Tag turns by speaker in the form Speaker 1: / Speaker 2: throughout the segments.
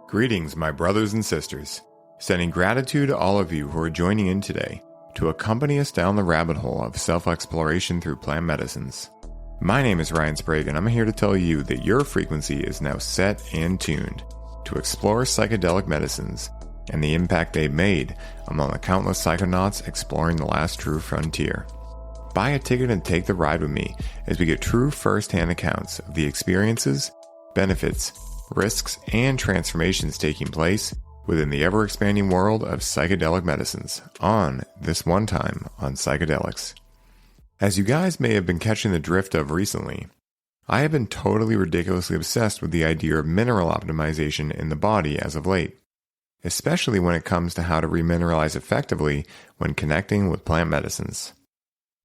Speaker 1: Greetings, my brothers and sisters. Sending gratitude to all of you who are joining in today to accompany us down the rabbit hole of self-exploration through plant medicines. My name is Ryan Sprague, and I'm here to tell you that your frequency is now set and tuned to explore psychedelic medicines and the impact they've made among the countless psychonauts exploring the last true frontier. Buy a ticket and take the ride with me as we get true first-hand accounts of the experiences, benefits, risks, and transformations taking place within the ever-expanding world of psychedelic medicines on This One Time on Psychedelics. As you guys may have been catching the drift of recently, I have been totally ridiculously obsessed with the idea of mineral optimization in the body as of late, especially when it comes to how to remineralize effectively when connecting with plant medicines.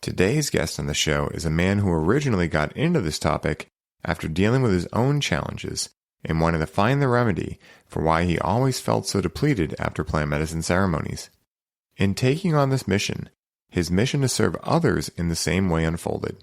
Speaker 1: Today's guest on the show is a man who originally got into this topic after dealing with his own challenges and wanted to find the remedy for why he always felt so depleted after plant medicine ceremonies. In taking on this mission, his mission to serve others in the same way unfolded.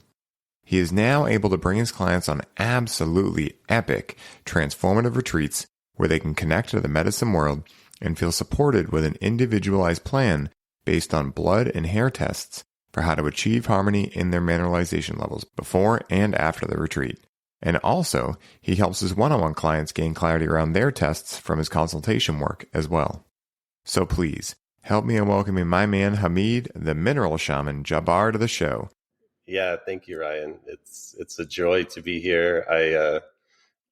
Speaker 1: He is now able to bring his clients on absolutely epic, transformative retreats where they can connect to the medicine world and feel supported with an individualized plan based on blood and hair tests for how to achieve harmony in their mineralization levels before and after the retreat. And also, he helps his one-on-one clients gain clarity around their tests from his consultation work as well. So please, help me in welcoming my man Hamid, the mineral shaman, Jabbar, to the show.
Speaker 2: Yeah, thank you, Ryan. It's a joy to be here.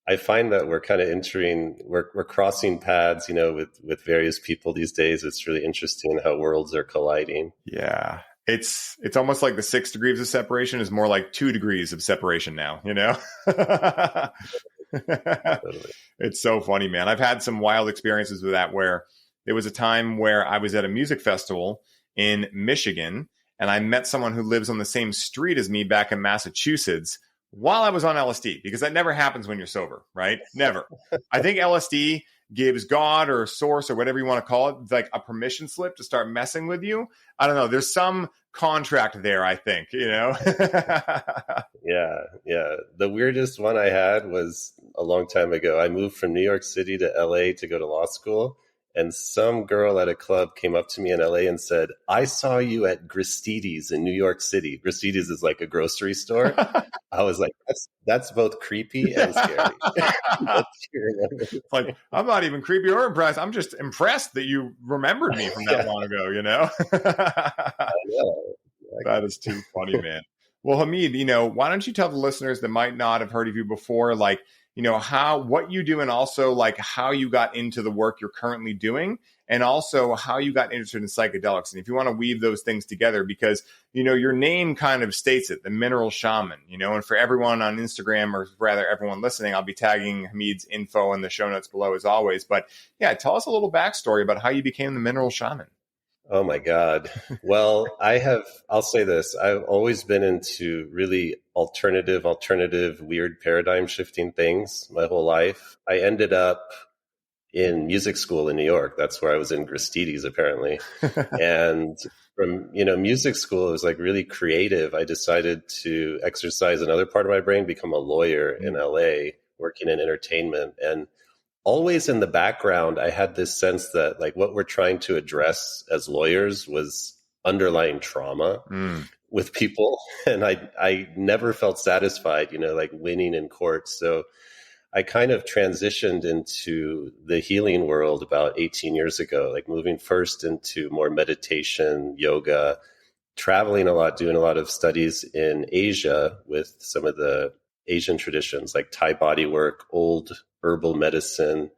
Speaker 2: I find that we're kind of we're crossing paths, with various people these days. It's really interesting how worlds are colliding.
Speaker 1: Yeah. It's almost like the 6 degrees of separation is more like 2 degrees of separation now,
Speaker 2: Totally.
Speaker 1: It's so funny, man. I've had some wild experiences with that where there was a time where I was at a music festival in Michigan and I met someone who lives on the same street as me back in Massachusetts while I was on LSD, because that never happens when you're sober, right? Never. I think LSD gives God or source or whatever you want to call it, like a permission slip to start messing with you. I don't know. There's some contract there, I think,
Speaker 2: Yeah. The weirdest one I had was a long time ago. I moved from New York City to LA to go to law school. And some girl at a club came up to me in LA and said, "I saw you at Gristedes in New York City." Gristedes is like a grocery store. I was like, that's both creepy and scary.
Speaker 1: Like, I'm not even creepy or impressed. I'm just impressed that you remembered me from that long ago,
Speaker 2: I know.
Speaker 1: That is too funny, man. Well, Hamid, why don't you tell the listeners that might not have heard of you before, like, what you do and also like how you got into the work you're currently doing and also how you got interested in psychedelics. And if you want to weave those things together, because, your name kind of states it, the mineral shaman, and for everyone on Instagram, or rather everyone listening, I'll be tagging Hamid's info in the show notes below as always. But yeah, tell us a little backstory about how you became the mineral shaman.
Speaker 2: Oh my God. Well, I'll say this. I've always been into really alternative, weird paradigm shifting things my whole life. I ended up in music school in New York. That's where I was in Gristedes, apparently. And from, music school, it was like really creative. I decided to exercise another part of my brain, become a lawyer in LA, working in entertainment. And always in the background, I had this sense that like what we're trying to address as lawyers was underlying trauma with people. And I never felt satisfied, like winning in court. So I kind of transitioned into the healing world about 18 years ago, like moving first into more meditation, yoga, traveling a lot, doing a lot of studies in Asia with some of the Asian traditions like Thai body work, old herbal medicine,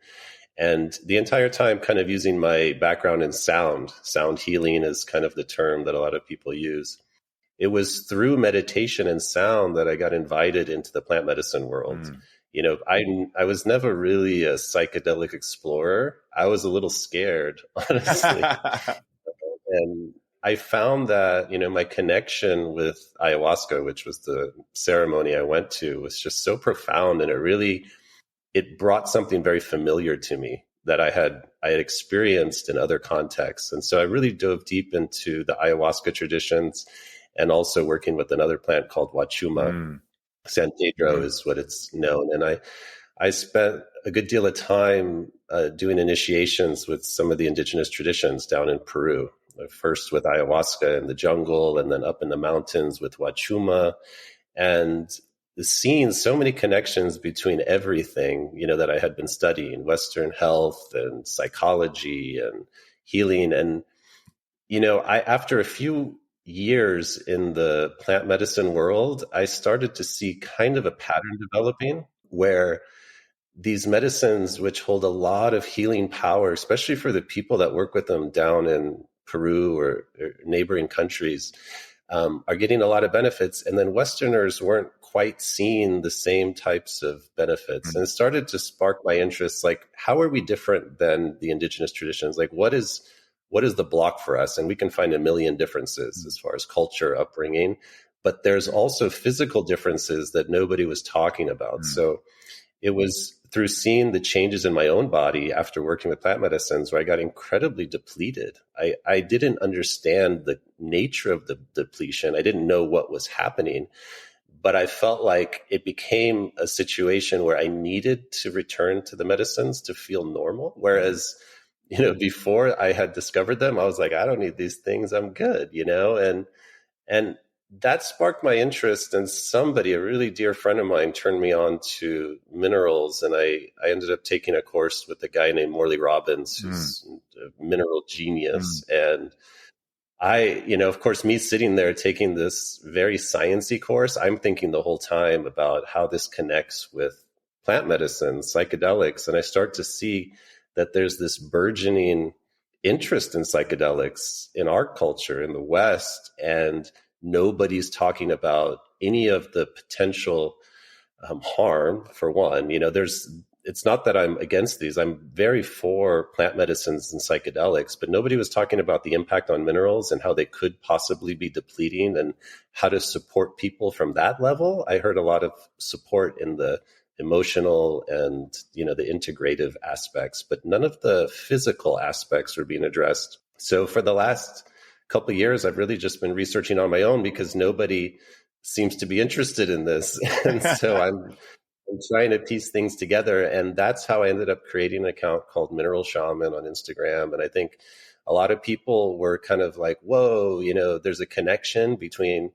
Speaker 2: and the entire time kind of using my background in sound. Sound healing is kind of the term that a lot of people use. It was through meditation and sound that I got invited into the plant medicine world. I was never really a psychedelic explorer. I was a little scared, honestly. And I found that, my connection with ayahuasca, which was the ceremony I went to, was just so profound. And it brought something very familiar to me that I had experienced in other contexts. And so I really dove deep into the ayahuasca traditions and also working with another plant called Wachuma. San Pedro is what it's known. And I spent a good deal of time doing initiations with some of the indigenous traditions down in Peru. First with ayahuasca in the jungle, and then up in the mountains with Wachuma, and seeing so many connections between everything, that I had been studying, Western health and psychology and healing. And, after a few years in the plant medicine world, I started to see kind of a pattern developing where these medicines, which hold a lot of healing power, especially for the people that work with them down in Peru or neighboring countries, are getting a lot of benefits. And then Westerners weren't quite seeing the same types of benefits. And it started to spark my interest, like, how are we different than the indigenous traditions? Like, what is the block for us? And we can find a million differences as far as culture, upbringing, but there's also physical differences that nobody was talking about. So it was through seeing the changes in my own body after working with plant medicines where I got incredibly depleted. I didn't understand the nature of the depletion. I didn't know what was happening, but I felt like it became a situation where I needed to return to the medicines to feel normal. Whereas, before I had discovered them, I was like, I don't need these things. I'm good, and that sparked my interest, and somebody, a really dear friend of mine, turned me on to minerals, and I ended up taking a course with a guy named Morley Robbins, who's a mineral genius. And I, of course, me sitting there taking this very sciencey course, I'm thinking the whole time about how this connects with plant medicine, psychedelics, and I start to see that there's this burgeoning interest in psychedelics in our culture in the West, and nobody's talking about any of the potential harm. For one, it's not that I'm against these. I'm very for plant medicines and psychedelics, but nobody was talking about the impact on minerals and how they could possibly be depleting and how to support people from that level. I heard a lot of support in the emotional and, the integrative aspects, but none of the physical aspects were being addressed. So for the last couple of years, I've really just been researching on my own because nobody seems to be interested in this. And so I'm trying to piece things together. And that's how I ended up creating an account called Mineral Shaman on Instagram. And I think a lot of people were kind of like, whoa, there's a connection between,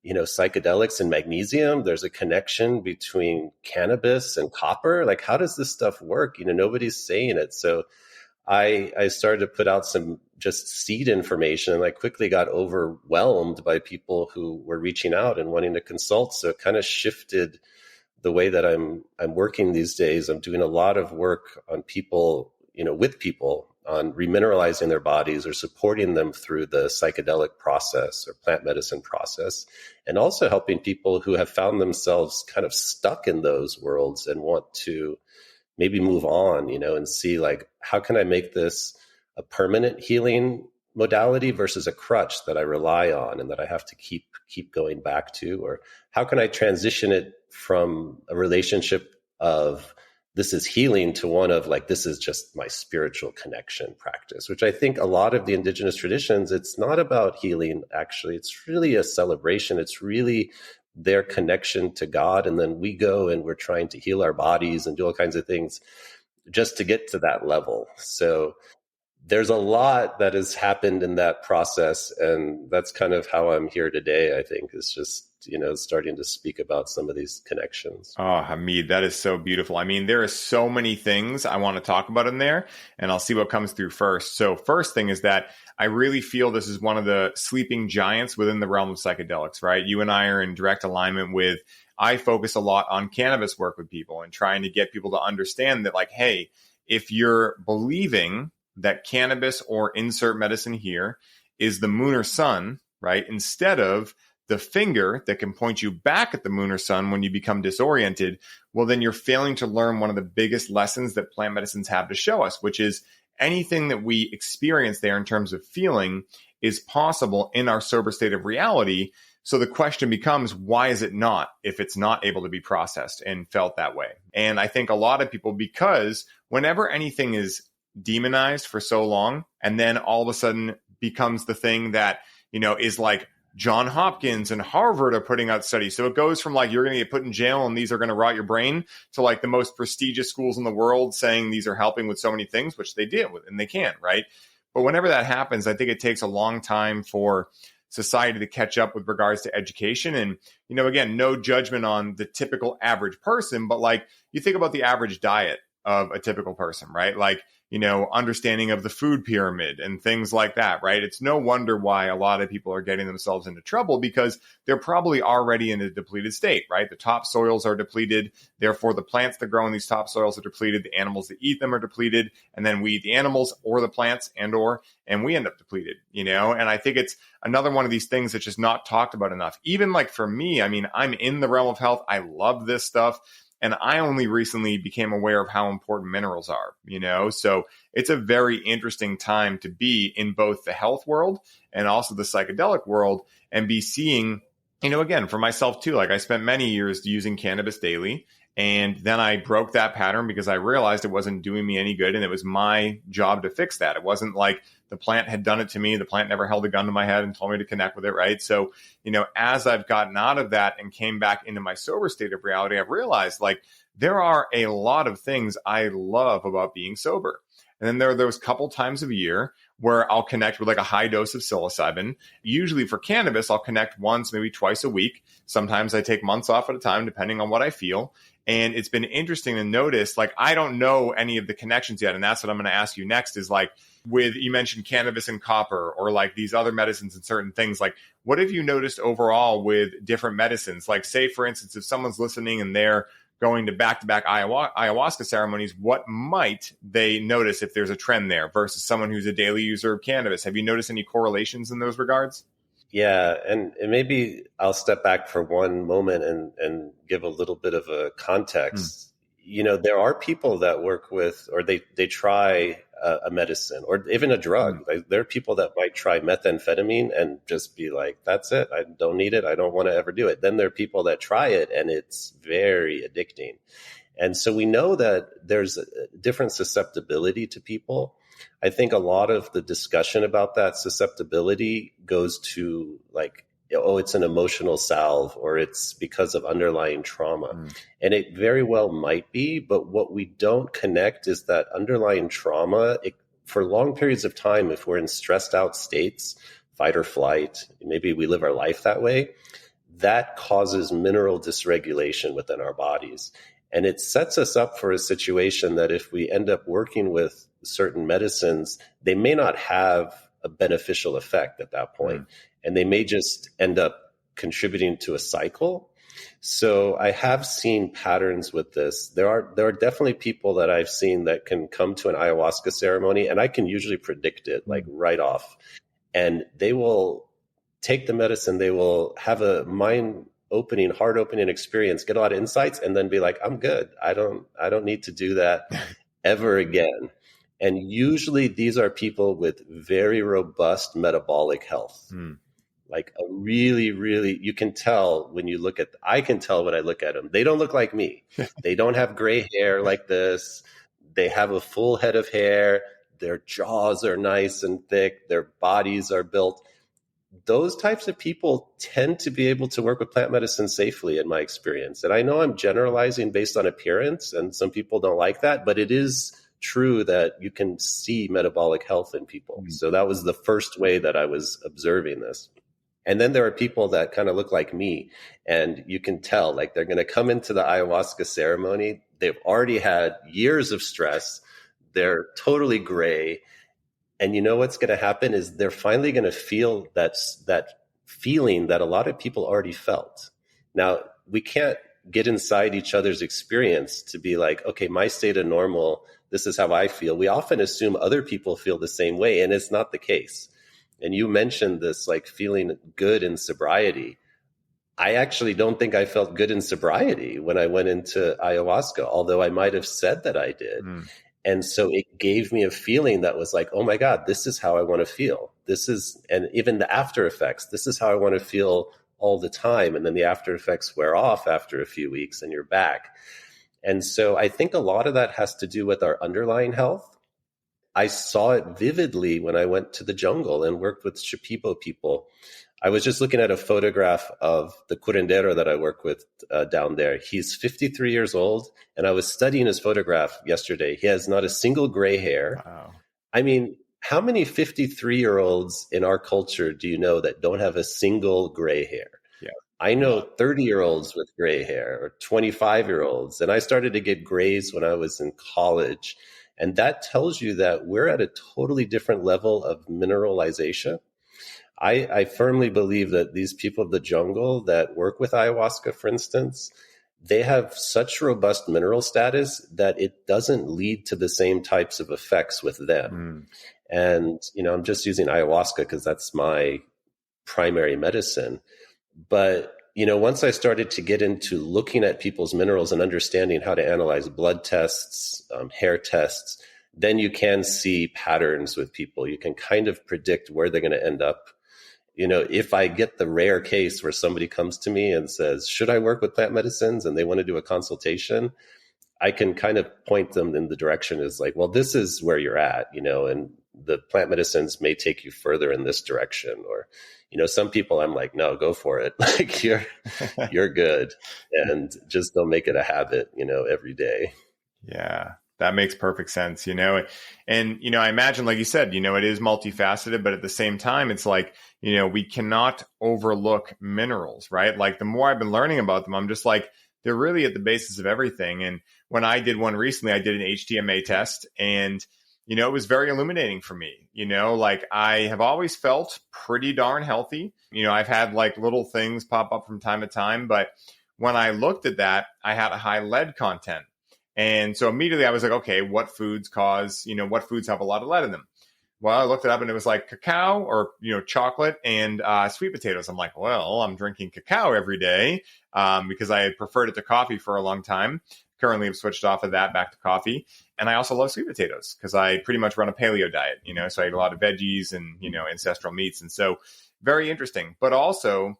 Speaker 2: psychedelics and magnesium. There's a connection between cannabis and copper. Like, how does this stuff work? Nobody's saying it. So I started to put out some just seed information, and I quickly got overwhelmed by people who were reaching out and wanting to consult. So it kind of shifted the way that I'm working these days. I'm doing a lot of work on people, with people on remineralizing their bodies or supporting them through the psychedelic process or plant medicine process, and also helping people who have found themselves kind of stuck in those worlds and want to maybe move on, and see, like, how can I make this a permanent healing modality versus a crutch that I rely on and that I have to keep going back to? Or how can I transition it from a relationship of this is healing to one of like, this is just my spiritual connection practice, which I think a lot of the indigenous traditions, it's not about healing. Actually, it's really a celebration. It's really their connection to God. And then we go and we're trying to heal our bodies and do all kinds of things just to get to that level. So there's a lot that has happened in that process. And that's kind of how I'm here today, I think, is just, starting to speak about some of these connections.
Speaker 1: Oh, Hamid, that is so beautiful. I mean, there are so many things I want to talk about in there, and I'll see what comes through first. So first thing is that I really feel this is one of the sleeping giants within the realm of psychedelics, right? You and I are in direct alignment with, I focus a lot on cannabis work with people and trying to get people to understand that, like, hey, if you're believing that cannabis, or insert medicine here, is the moon or sun, right? Instead of the finger that can point you back at the moon or sun when you become disoriented, well, then you're failing to learn one of the biggest lessons that plant medicines have to show us, which is anything that we experience there in terms of feeling is possible in our sober state of reality. So the question becomes, why is it not, if it's not able to be processed and felt that way? And I think a lot of people, because whenever anything is demonized for so long, and then all of a sudden becomes the thing that, is like John Hopkins and Harvard are putting out studies. So it goes from like, you're going to get put in jail and these are going to rot your brain, to like the most prestigious schools in the world saying these are helping with so many things, which they do and they can, right? But whenever that happens, I think it takes a long time for society to catch up with regards to education. And, again, no judgment on the typical average person, but like you think about the average diet of a typical person, right? Like, understanding of the food pyramid and things like that, right? It's no wonder why a lot of people are getting themselves into trouble, because they're probably already in a depleted state, right? The top soils are depleted. Therefore, the plants that grow in these top soils are depleted. The animals that eat them are depleted. And then we eat the animals or the plants and we end up depleted, And I think it's another one of these things that's just not talked about enough. Even like for me, I mean, I'm in the realm of health. I love this stuff. And I only recently became aware of how important minerals are, So it's a very interesting time to be in both the health world and also the psychedelic world, and be seeing, again, for myself too, like I spent many years using cannabis daily. And then I broke that pattern because I realized it wasn't doing me any good. And it was my job to fix that. It wasn't like the plant had done it to me. The plant never held a gun to my head and told me to connect with it, right? So, as I've gotten out of that and came back into my sober state of reality, I've realized like there are a lot of things I love about being sober. And then there are those couple times of year where I'll connect with like a high dose of psilocybin. Usually for cannabis, I'll connect once, maybe twice a week. Sometimes I take months off at a time, depending on what I feel. And it's been interesting to notice, like, I don't know any of the connections yet. And that's what I'm going to ask you next is like, you mentioned cannabis and copper, or like these other medicines and certain things. Like, what have you noticed overall with different medicines? Like, say, for instance, if someone's listening and they're going to back-to-back ayahuasca ceremonies, what might they notice if there's a trend there versus someone who's a daily user of cannabis? Have you noticed any correlations in those regards?
Speaker 2: Yeah, and maybe I'll step back for one moment and give a little bit of a context. There are people that work with, or they try a medicine or even a drug. Like, there are people that might try methamphetamine and just be like, that's it. I don't need it. I don't want to ever do it. Then there are people that try it and it's very addicting. And so we know that there's a different susceptibility to people. I think a lot of the discussion about that susceptibility goes to like, oh, it's an emotional salve or it's because of underlying trauma. And it very well might be, but what we don't connect is that underlying trauma, for long periods of time, if we're in stressed out states, fight or flight, maybe we live our life that way, that causes mineral dysregulation within our bodies. And it sets us up for a situation that if we end up working with certain medicines, they may not have a beneficial effect at that point. And they may just end up contributing to a cycle. So I have seen patterns with this. There are definitely people that I've seen that can come to an ayahuasca ceremony, and I can usually predict it like right off. And they will take the medicine, they will have a mind-opening, heart-opening experience, get a lot of insights, and then be like, I'm good. I don't need to do that ever again. And usually these are people with very robust metabolic health. Like a really, really, you can tell when you look at, I can tell when I look at them. They don't look like me. They don't have gray hair like this. They have a full head of hair. Their jaws are nice and thick. Their bodies are built. Those types of people tend to be able to work with plant medicine safely, in my experience. And I know I'm generalizing based on appearance, and some people don't like that, but it is true that you can see metabolic health in people. So that was the first way that I was observing this. And then there are people that kind of look like me, and you can tell like they're going to come into the ayahuasca ceremony. They've already had years of stress. They're totally gray. And you know what's going to happen is they're finally going to feel that feeling that a lot of people already felt. Now, we can't get inside each other's experience to be like, okay, my state of normal, this is how I feel. We often assume other people feel the same way, and it's not the case. And you mentioned this, like feeling good in sobriety. I actually don't think I felt good in sobriety when I went into ayahuasca, although I might have said that I did. And so it gave me a feeling that was like, oh my God, this is how I want to feel. And even the after effects, this is how I want to feel all the time. And then the after effects wear off after a few weeks and you're back. And so I think a lot of that has to do with our underlying health. I saw it vividly when I went to the jungle and worked with Shipibo people. I was just looking at a photograph of the curandero that I work with down there. He's 53 years old, and I was studying his photograph yesterday. He has not a single gray hair.
Speaker 1: Wow.
Speaker 2: I mean, how many 53-year-olds in our culture do you know that don't have a single gray hair?
Speaker 1: Yeah.
Speaker 2: I know 30-year-olds with gray hair or 25-year-olds, and I started to get grays when I was in college. And that tells you that we're at a totally different level of mineralization. I firmly believe that these people of the jungle that work with ayahuasca, for instance, they have such robust mineral status that it doesn't lead to the same types of effects with them. And, I'm just using ayahuasca because that's my primary medicine. But, once I started to get into looking at people's minerals and understanding how to analyze blood tests, hair tests, then you can see patterns with people. You can kind of predict where they're going to end up. If I get the rare case where somebody comes to me and says, should I work with plant medicines? And they want to do a consultation, I can kind of point them in the direction is like, well, this is where you're at, and the plant medicines may take you further in this direction. Or, some people I'm like, no, go for it. Like you're good. And just don't make it a habit, every day.
Speaker 1: Yeah. That makes perfect sense, and, I imagine, like you said, it is multifaceted, but at the same time, it's like, we cannot overlook minerals, right? Like the more I've been learning about them, I'm just like, they're really at the basis of everything. And when I did one recently, I did an HTMA test and, it was very illuminating for me, like I have always felt pretty darn healthy. I've had like little things pop up from time to time, but when I looked at that, I had a high lead content. And so immediately I was like, okay, what foods what foods have a lot of lead in them? Well, I looked it up and it was like cacao or, chocolate and sweet potatoes. I'm like, well, I'm drinking cacao every day because I had preferred it to coffee for a long time. Currently, I've switched off of that back to coffee. And I also love sweet potatoes because I pretty much run a paleo diet, so I eat a lot of veggies and, ancestral meats. And so very interesting. But also,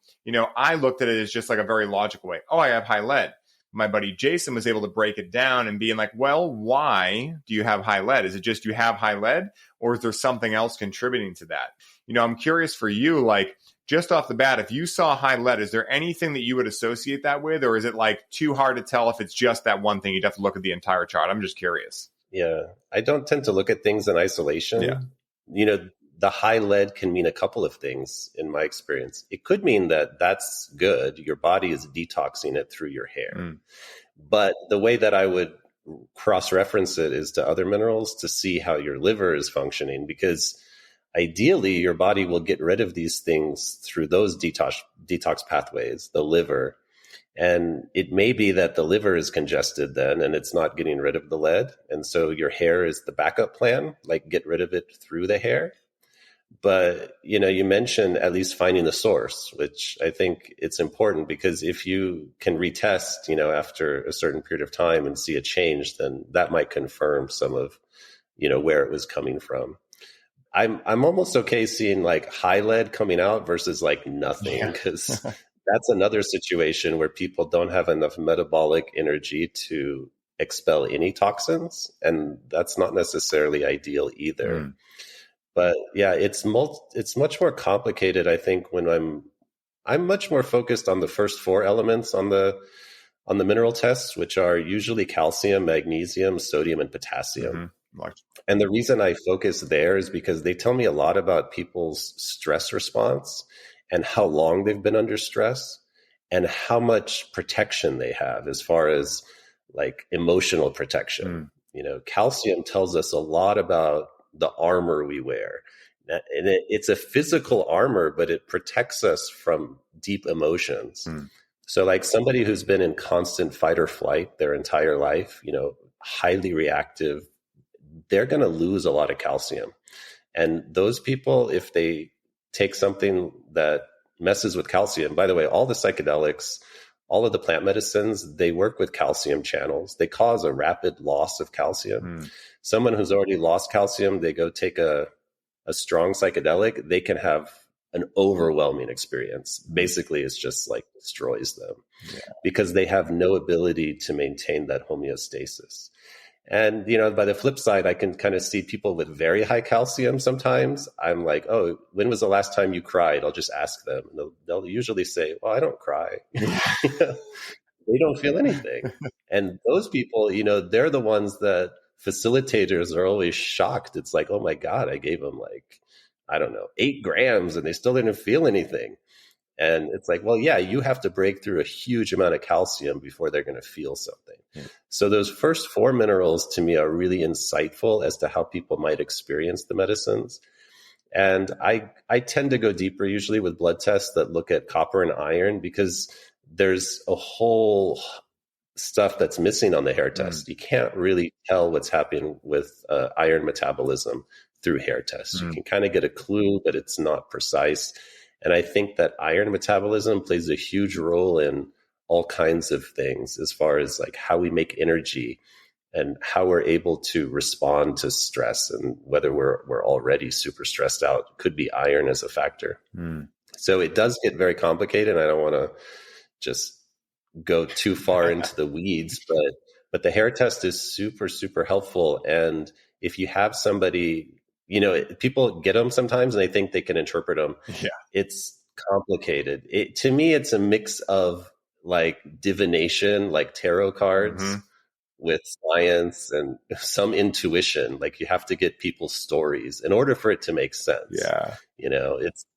Speaker 1: I looked at it as just like a very logical way. Oh, I have high lead. My buddy Jason was able to break it down and being like, well, why do you have high lead? Is it just you have high lead or is there something else contributing to that? I'm curious for you, like just off the bat, if you saw high lead, is there anything that you would associate that with? Or is it like too hard to tell if it's just that one thing? You'd have to look at the entire chart. I'm just curious.
Speaker 2: Yeah. I don't tend to look at things in isolation. Yeah. The high lead can mean a couple of things in my experience. It could mean that that's good. Your body is detoxing it through your hair. But the way that I would cross-reference it is to other minerals to see how your liver is functioning, because ideally your body will get rid of these things through those detox pathways, the liver. And it may be that the liver is congested then and it's not getting rid of the lead. And so your hair is the backup plan, like get rid of it through the hair. But, you mentioned at least finding the source, which I think it's important because if you can retest, after a certain period of time and see a change, then that might confirm some of, where it was coming from. I'm almost okay seeing like high lead coming out versus like nothing, because that's another situation where people don't have enough metabolic energy to expel any toxins. And that's not necessarily ideal either. But yeah, it's much more complicated. I think when I'm much more focused on the first four elements on the mineral tests, which are usually calcium, magnesium, sodium, and potassium. And the reason I focus there is because they tell me a lot about people's stress response and how long they've been under stress and how much protection they have as far as like emotional protection. Calcium tells us a lot about the armor we wear. And it's a physical armor, but it protects us from deep emotions. So like somebody who's been in constant fight or flight their entire life, highly reactive, they're going to lose a lot of calcium. And those people, if they take something that messes with calcium, by the way, all the psychedelics, all of the plant medicines, they work with calcium channels. They cause a rapid loss of calcium. Someone who's already lost calcium, they go take a strong psychedelic, they can have an overwhelming experience. Basically, it's just like destroys them because they have no ability to maintain that homeostasis. And, by the flip side, I can kind of see people with very high calcium sometimes. I'm like, oh, when was the last time you cried? I'll just ask them. And they'll usually say, well, I don't cry. They don't feel anything. And those people, they're the ones that facilitators are always shocked. It's like, oh my God, I gave them like, I don't know, 8 grams and they still didn't feel anything. And it's like, well, yeah, you have to break through a huge amount of calcium before they're going to feel something. Yeah. So those first 4 minerals to me are really insightful as to how people might experience the medicines. And I tend to go deeper usually with blood tests that look at copper and iron, because there's a whole stuff that's missing on the hair test. You can't really tell what's happening with iron metabolism through hair tests. You can kind of get a clue, but it's not precise. And I think that iron metabolism plays a huge role in all kinds of things, as far as like how we make energy and how we're able to respond to stress, and whether we're already super stressed out could be iron as a factor. So it does get very complicated. And I don't want to just go too far into the weeds, but the hair test is super, super helpful. And if you have somebody, people get them sometimes and they think they can interpret them. Yeah. It's complicated. To me, it's a mix of like divination, like tarot cards, with science and some intuition. Like you have to get people's stories in order for it to make sense.
Speaker 1: Yeah.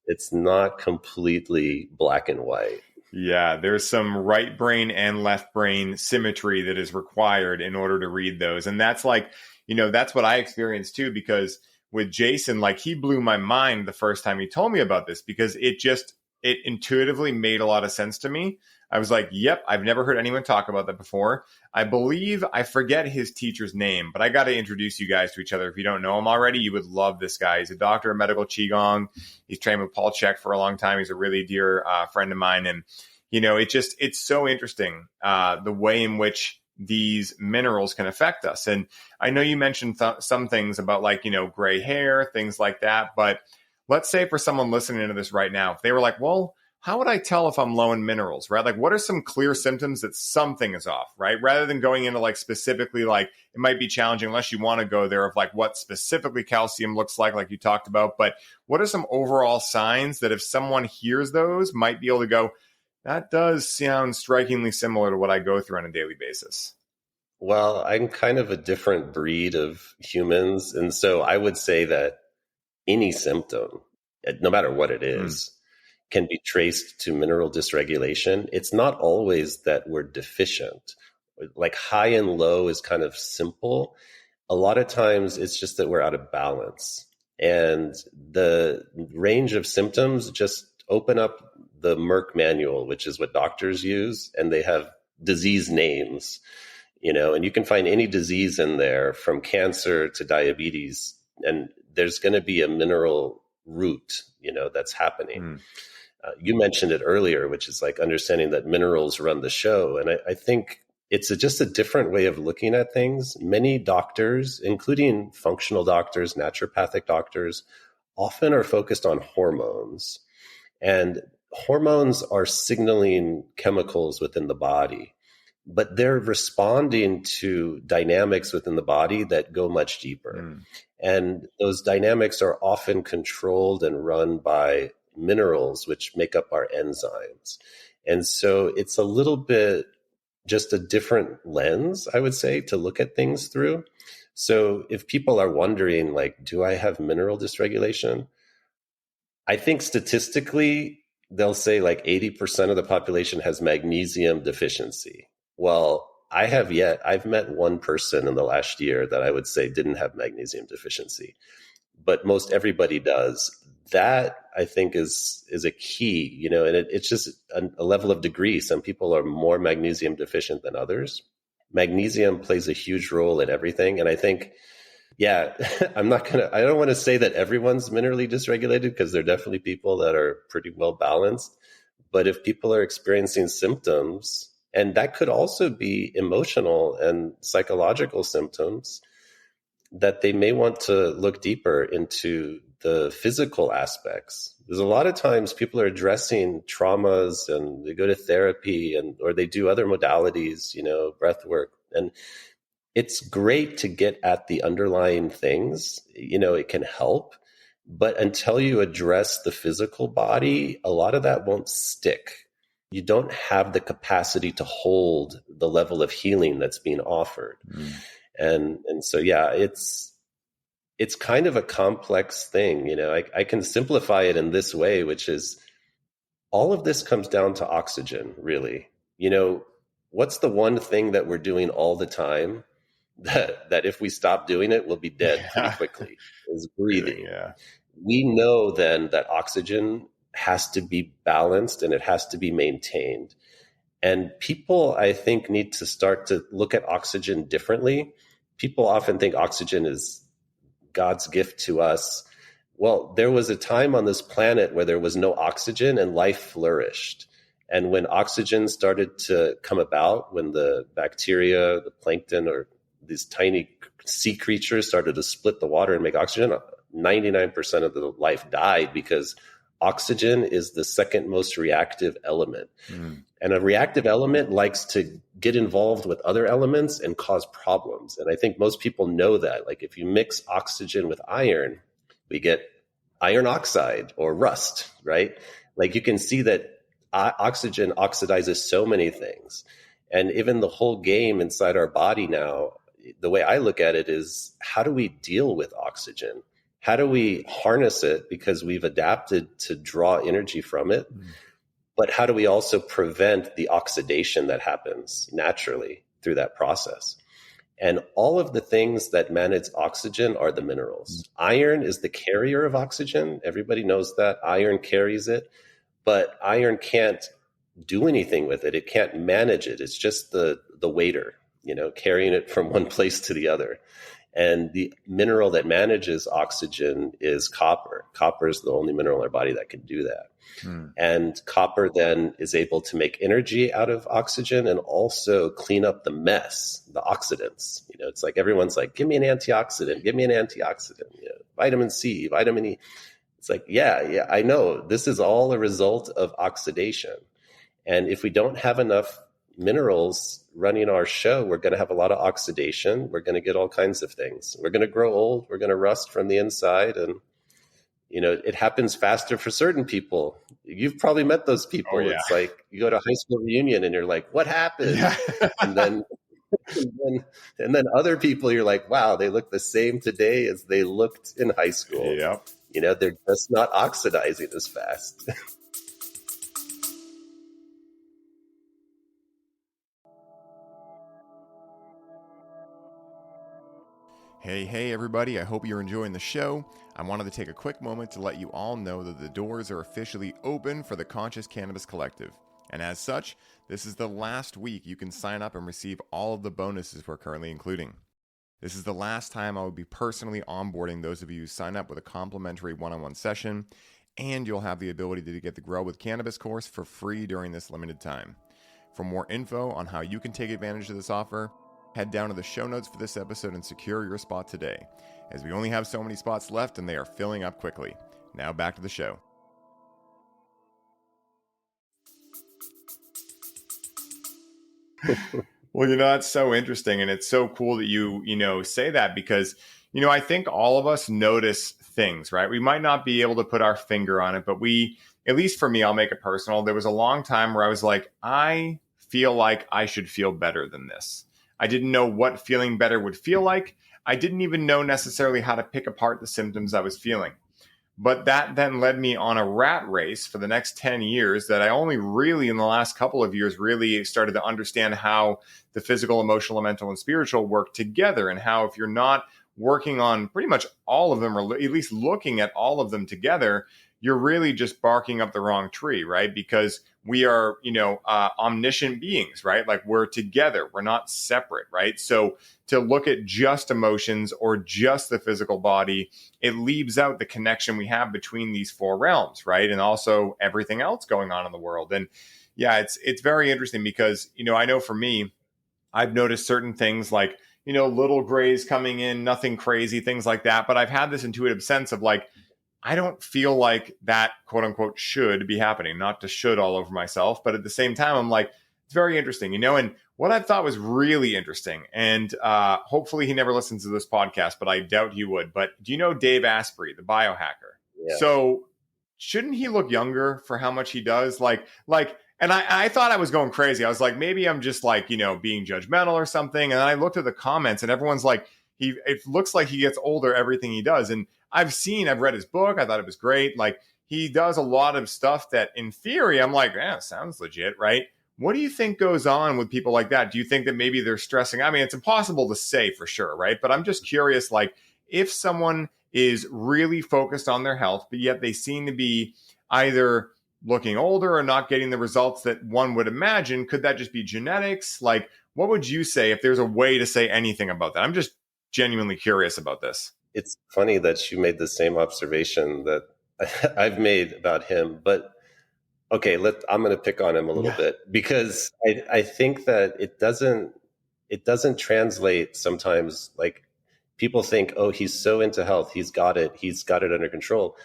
Speaker 2: It's not completely black and white.
Speaker 1: Yeah, there's some right brain and left brain symmetry that is required in order to read those. And that's like, that's what I experienced too, because with Jason, like he blew my mind the first time he told me about this, because it intuitively made a lot of sense to me. I was like, yep, I've never heard anyone talk about that before. I forget his teacher's name, but I got to introduce you guys to each other. If you don't know him already, you would love this guy. He's a doctor of medical Qigong. He's trained with Paul Chek for a long time. He's a really dear friend of mine. And, it's so interesting, the way in which these minerals can affect us. And I know you mentioned some things about like, gray hair, things like that. But let's say for someone listening to this right now, if they were like, well, how would I tell if I'm low in minerals, right? Like, what are some clear symptoms that something is off, right? Rather than going into like specifically, like it might be challenging unless you want to go there of like what specifically calcium looks like you talked about. But what are some overall signs that if someone hears those might be able to go, that does sound strikingly similar to what I go through on a daily basis?
Speaker 2: Well, I'm kind of a different breed of humans. And so I would say that any symptom, no matter what it is, can be traced to mineral dysregulation. It's not always that we're deficient. Like high and low is kind of simple. A lot of times it's just that we're out of balance. And the range of symptoms, just open up the Merck manual, which is what doctors use, and they have disease names, and you can find any disease in there from cancer to diabetes, and there's going to be a mineral root, that's happening. You mentioned it earlier, which is like understanding that minerals run the show. And I think it's just a different way of looking at things. Many doctors, including functional doctors, naturopathic doctors, often are focused on hormones. And hormones are signaling chemicals within the body, but they're responding to dynamics within the body that go much deeper. And those dynamics are often controlled and run by minerals, which make up our enzymes. And so it's a little bit just a different lens, I would say, to look at things through. So if people are wondering, like, do I have mineral dysregulation? I think statistically, they'll say like 80% of the population has magnesium deficiency. Well, I've met one person in the last year that I would say didn't have magnesium deficiency, but most everybody does. That I think is a key, and it's just a level of degree. Some people are more magnesium deficient than others. Magnesium plays a huge role in everything. And I think, I don't want to say that everyone's minerally dysregulated, because there are definitely people that are pretty well balanced. But if people are experiencing symptoms, and that could also be emotional and psychological symptoms, that they may want to look deeper into the physical aspects. There's a lot of times people are addressing traumas and they go to therapy or they do other modalities, breath work. And it's great to get at the underlying things. It can help, but until you address the physical body, a lot of that won't stick. You don't have the capacity to hold the level of healing that's being offered. And so, yeah, it's kind of a complex thing. I can simplify it in this way, which is all of this comes down to oxygen, really. What's the one thing that we're doing all the time that if we stop doing it, we'll be dead pretty quickly, is breathing.
Speaker 1: Yeah.
Speaker 2: We know then that oxygen has to be balanced and it has to be maintained. And people, I think, need to start to look at oxygen differently. People often think oxygen is God's gift to us. Well, there was a time on this planet where there was no oxygen and life flourished. And when oxygen started to come about, when the bacteria, the plankton, or these tiny sea creatures started to split the water and make oxygen, 99% of the life died because oxygen is the second most reactive element. And a reactive element likes to get involved with other elements and cause problems. And I think most people know that. Like if you mix oxygen with iron, we get iron oxide or rust, right? Like you can see that oxygen oxidizes so many things. And even the whole game inside our body now, the way I look at it is, how do we deal with oxygen? How do we harness it? Because we've adapted to draw energy from it. But how do we also prevent the oxidation that happens naturally through that process? And all of the things that manage oxygen are the minerals. Iron is the carrier of oxygen. Everybody knows that. Iron carries it. But iron can't do anything with it. It can't manage it. It's just the waiter, carrying it from one place to the other. And the mineral that manages oxygen is copper. Copper is the only mineral in our body that can do that. And copper then is able to make energy out of oxygen and also clean up the mess, the oxidants. It's like everyone's like, give me an antioxidant, vitamin C, vitamin E. It's like, yeah, I know. This is all a result of oxidation. And if we don't have enough minerals running our show, we're going to have a lot of oxidation. We're going to get all kinds of things. We're going to grow old. We're going to rust from the inside. And, it happens faster for certain people. You've probably met those people.
Speaker 1: Oh, yeah.
Speaker 2: It's like you go to a high school reunion and you're like, what happened?
Speaker 1: Yeah.
Speaker 2: and then other people, you're like, wow, they look the same today as they looked in high school.
Speaker 1: Yep.
Speaker 2: They're just not oxidizing as fast.
Speaker 1: Hey, everybody. I hope you're enjoying the show. I wanted to take a quick moment to let you all know that the doors are officially open for the Conscious Cannabis Collective. And as such, this is the last week you can sign up and receive all of the bonuses we're currently including. This is the last time I will be personally onboarding those of you who sign up with a complimentary one-on-one session, and you'll have the ability to get the Grow with Cannabis course for free during this limited time. For more info on how you can take advantage of this offer, head down to the show notes for this episode and secure your spot today, as we only have so many spots left and they are filling up quickly. Now back to the show. Well, that's so interesting, and it's so cool that you say that, because I think all of us notice things, right? We might not be able to put our finger on it, but at least for me, I'll make it personal. There was a long time where I was like, I feel like I should feel better than this. I didn't know what feeling better would feel like. I didn't even know necessarily how to pick apart the symptoms I was feeling. But that then led me on a rat race for the next 10 years that I only really in the last couple of years really started to understand how the physical, emotional, mental, and spiritual work together, and how if you're not working on pretty much all of them, or at least looking at all of them together, you're really just barking up the wrong tree, right? Because we are, omniscient beings, right? Like we're together, we're not separate, right? So to look at just emotions or just the physical body, it leaves out the connection we have between these four realms, right? And also everything else going on in the world. And yeah, it's very interesting because, I know for me, I've noticed certain things like, little grays coming in, nothing crazy, things like that. But I've had this intuitive sense of like, I don't feel like that, quote unquote, should be happening. Not to should all over myself, but at the same time, I'm like, It's very interesting, and what I thought was really interesting, and hopefully he never listens to this podcast, but I doubt he would. But do you know Dave Asprey, the biohacker?
Speaker 2: Yeah.
Speaker 1: So shouldn't he look younger for how much he does? And I thought I was going crazy. I was like, maybe I'm just like, being judgmental or something. And then I looked at the comments and everyone's like, it looks like he gets older, everything he does. And I've read his book. I thought it was great. Like, he does a lot of stuff that in theory, I'm like, sounds legit, right? What do you think goes on with people like that? Do you think that maybe they're stressing? I mean, it's impossible to say for sure, right? But I'm just curious, like, if someone is really focused on their health, but yet they seem to be either looking older or not getting the results that one would imagine, could that just be genetics? Like, what would you say if there's a way to say anything about that? I'm just genuinely curious about this.
Speaker 2: It's funny that you made the same observation that I've made about him, but okay, I'm going to pick on him a little bit, because I think that it doesn't translate sometimes. Like, people think, oh, he's so into health, he's got it under control.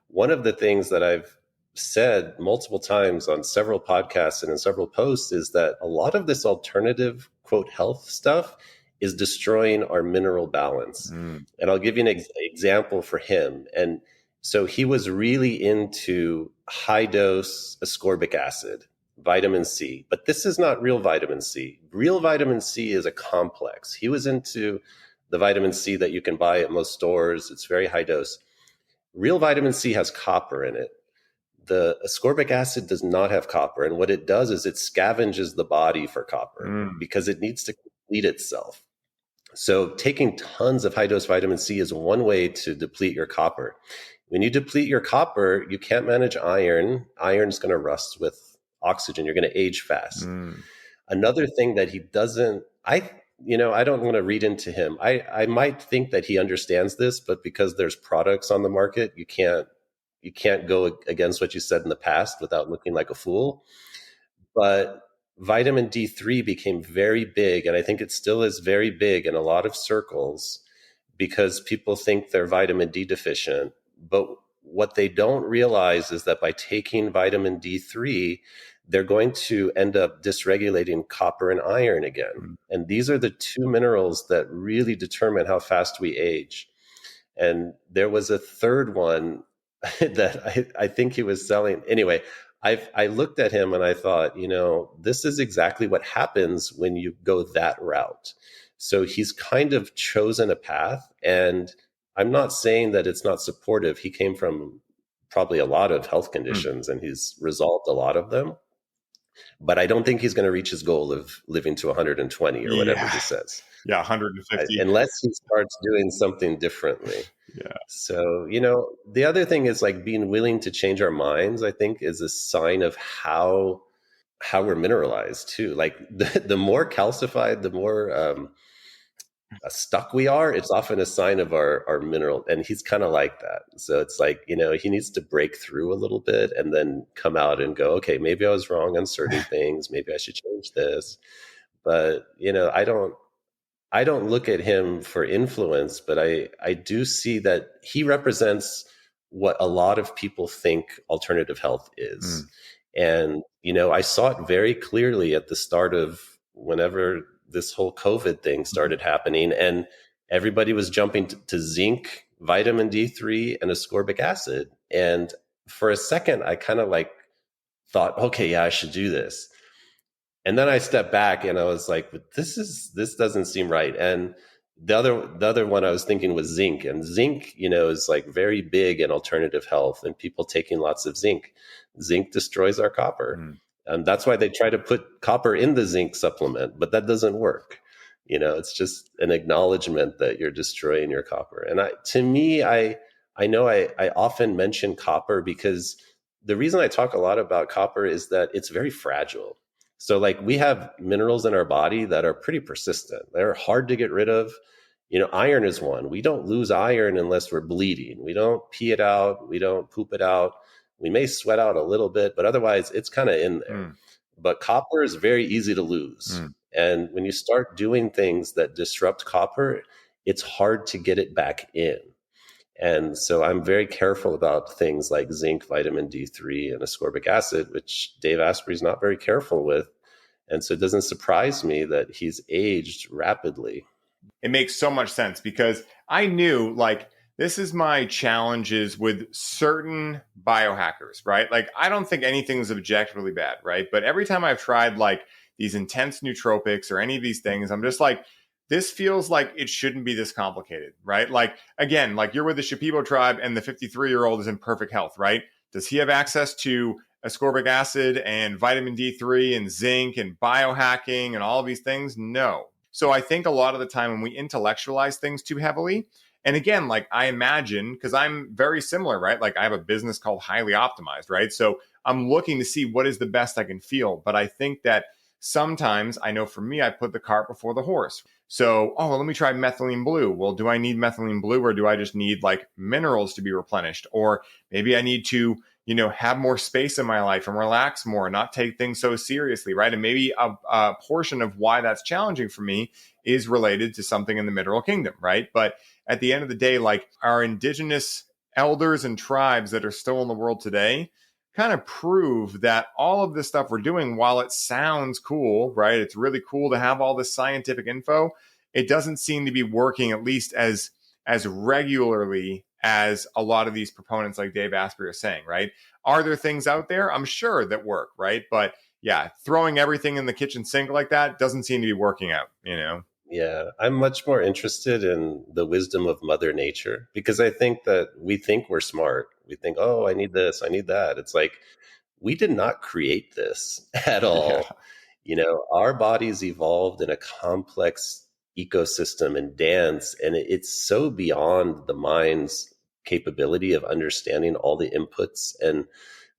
Speaker 2: One of the things that I've said multiple times on several podcasts and in several posts is that a lot of this alternative, quote, health stuff is destroying our mineral balance. And I'll give you an example for him. And so he was really into high dose ascorbic acid, vitamin C, but this is not real vitamin C. Real vitamin C is a complex. He was into the vitamin C that you can buy at most stores. It's very high dose. Real vitamin C has copper in it. The ascorbic acid does not have copper. And what it does is it scavenges the body for copper because it needs to complete itself. So taking tons of high dose vitamin C is one way to deplete your copper. When you deplete your copper, you can't manage iron. Iron's going to rust with oxygen. You're going to age fast. Another thing that he doesn't, I don't want to read into him. I might think that he understands this, but because there's products on the market, you can't go against what you said in the past without looking like a fool. But vitamin D3 became very big, and I think it still is very big in a lot of circles because people think they're vitamin D deficient. But what they don't realize is that by taking vitamin D3, they're going to end up dysregulating copper and iron again. And these are the two minerals that really determine how fast we age. And there was a third one that I think he was selling. Anyway, I looked at him and I thought, this is exactly what happens when you go that route. So he's kind of chosen a path, and I'm not saying that it's not supportive. He came from probably a lot of health conditions and he's resolved a lot of them. But I don't think he's going to reach his goal of living to 120 or whatever he says.
Speaker 1: Yeah, 150.
Speaker 2: Unless he starts doing something differently.
Speaker 1: Yeah.
Speaker 2: So, the other thing is like being willing to change our minds, I think, is a sign of how we're mineralized too. Like the more calcified, the more stuck we are, it's often a sign of our mineral. And he's kind of like that. So it's like, he needs to break through a little bit and then come out and go, okay, maybe I was wrong on certain things. Maybe I should change this. But, I don't look at him for influence, but I do see that he represents what a lot of people think alternative health is. And, I saw it very clearly at the start of whenever this whole COVID thing started happening, and everybody was jumping to zinc, vitamin D3, and ascorbic acid. And for a second, I kind of thought, okay, yeah, I should do this. And then I stepped back and I was like, but this doesn't seem right. And the other one I was thinking was zinc. And zinc, is like very big in alternative health and people taking lots of zinc. Zinc destroys our copper. And that's why they try to put copper in the zinc supplement, but that doesn't work. It's just an acknowledgement that you're destroying your copper. And I know I often mention copper because the reason I talk a lot about copper is that it's very fragile. So we have minerals in our body that are pretty persistent. They're hard to get rid of. Iron is one. We don't lose iron unless we're bleeding. We don't pee it out. We don't poop it out. We may sweat out a little bit, but otherwise it's kind of in there. But copper is very easy to lose. And when you start doing things that disrupt copper, it's hard to get it back in. And so I'm very careful about things like zinc, vitamin D3, and ascorbic acid, which Dave Asprey is not very careful with. And so it doesn't surprise me that he's aged rapidly.
Speaker 1: It makes so much sense because I knew like this is my challenges with certain biohackers, right? Like I don't think anything's objectively bad, right? But every time I've tried like these intense nootropics or any of these things, I'm just like, this feels like it shouldn't be this complicated, right? Like again, like you're with the Shipibo tribe and the 53-year-old is in perfect health, right? Does he have access to ascorbic acid and vitamin D3 and zinc and biohacking and all of these things? No. So I think a lot of the time when we intellectualize things too heavily, and again, like I imagine, because I'm very similar, right? Like I have a business called Highly Optimized, right? So I'm looking to see what is the best I can feel. But I think that sometimes I know for me, I put the cart before the horse. So, oh, well, let me try methylene blue. Well, do I need methylene blue or do I just need like minerals to be replenished? Or maybe I need to, have more space in my life and relax more and not take things so seriously, right? And maybe a portion of why that's challenging for me is related to something in the mineral kingdom, right? But at the end of the day, like our indigenous elders and tribes that are still in the world today kind of prove that all of this stuff we're doing, while it sounds cool, right? It's really cool to have all this scientific info. It doesn't seem to be working at least as regularly as a lot of these proponents like Dave Asprey are saying, right? Are there things out there? I'm sure that work, right? But yeah, throwing everything in the kitchen sink like that doesn't seem to be working out.
Speaker 2: Yeah, I'm much more interested in the wisdom of Mother Nature because I think that we think we're smart. We think, oh, I need this, I need that. It's like, we did not create this at
Speaker 1: Yeah.
Speaker 2: all. Our bodies evolved in a complex ecosystem and dance, and it's so beyond the mind's capability of understanding all the inputs. And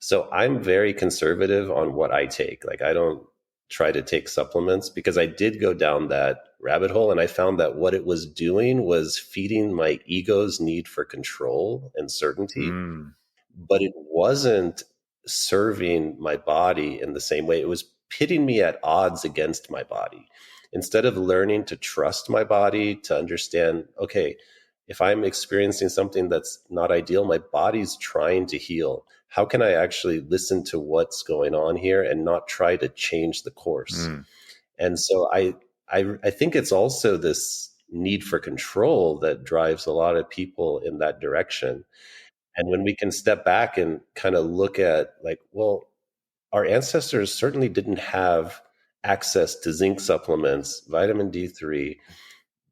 Speaker 2: so I'm very conservative on what I take. Like, I don't try to take supplements because I did go down that rabbit hole and I found that what it was doing was feeding my ego's need for control and certainty,
Speaker 1: Mm.
Speaker 2: but it wasn't serving my body in the same way. It was pitting me at odds against my body. Instead of learning to trust my body, to understand, okay, if I'm experiencing something that's not ideal, my body's trying to heal. How can I actually listen to what's going on here and not try to change the course?
Speaker 1: Mm.
Speaker 2: And so I think it's also this need for control that drives a lot of people in that direction. And when we can step back and kind of look at like, well, our ancestors certainly didn't have access to zinc supplements, vitamin D3.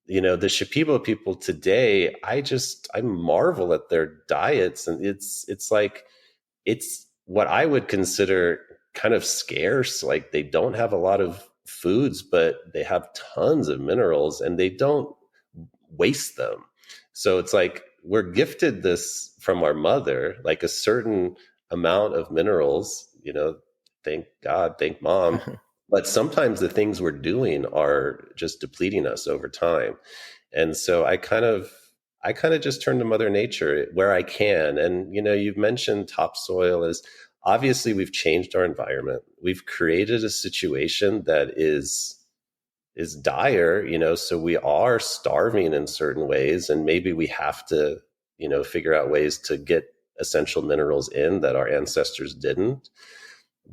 Speaker 2: The Shipibo people today, I marvel at their diets, and it's like it's what I would consider kind of scarce. Like they don't have a lot of foods, but they have tons of minerals and they don't waste them. So it's like we're gifted this from our mother, like a certain amount of minerals, thank God, thank mom. But sometimes the things we're doing are just depleting us over time. And so I kind of just turn to Mother Nature where I can. And you've mentioned topsoil is obviously we've changed our environment. We've created a situation that is dire, so we are starving in certain ways, and maybe we have to, figure out ways to get essential minerals in that our ancestors didn't.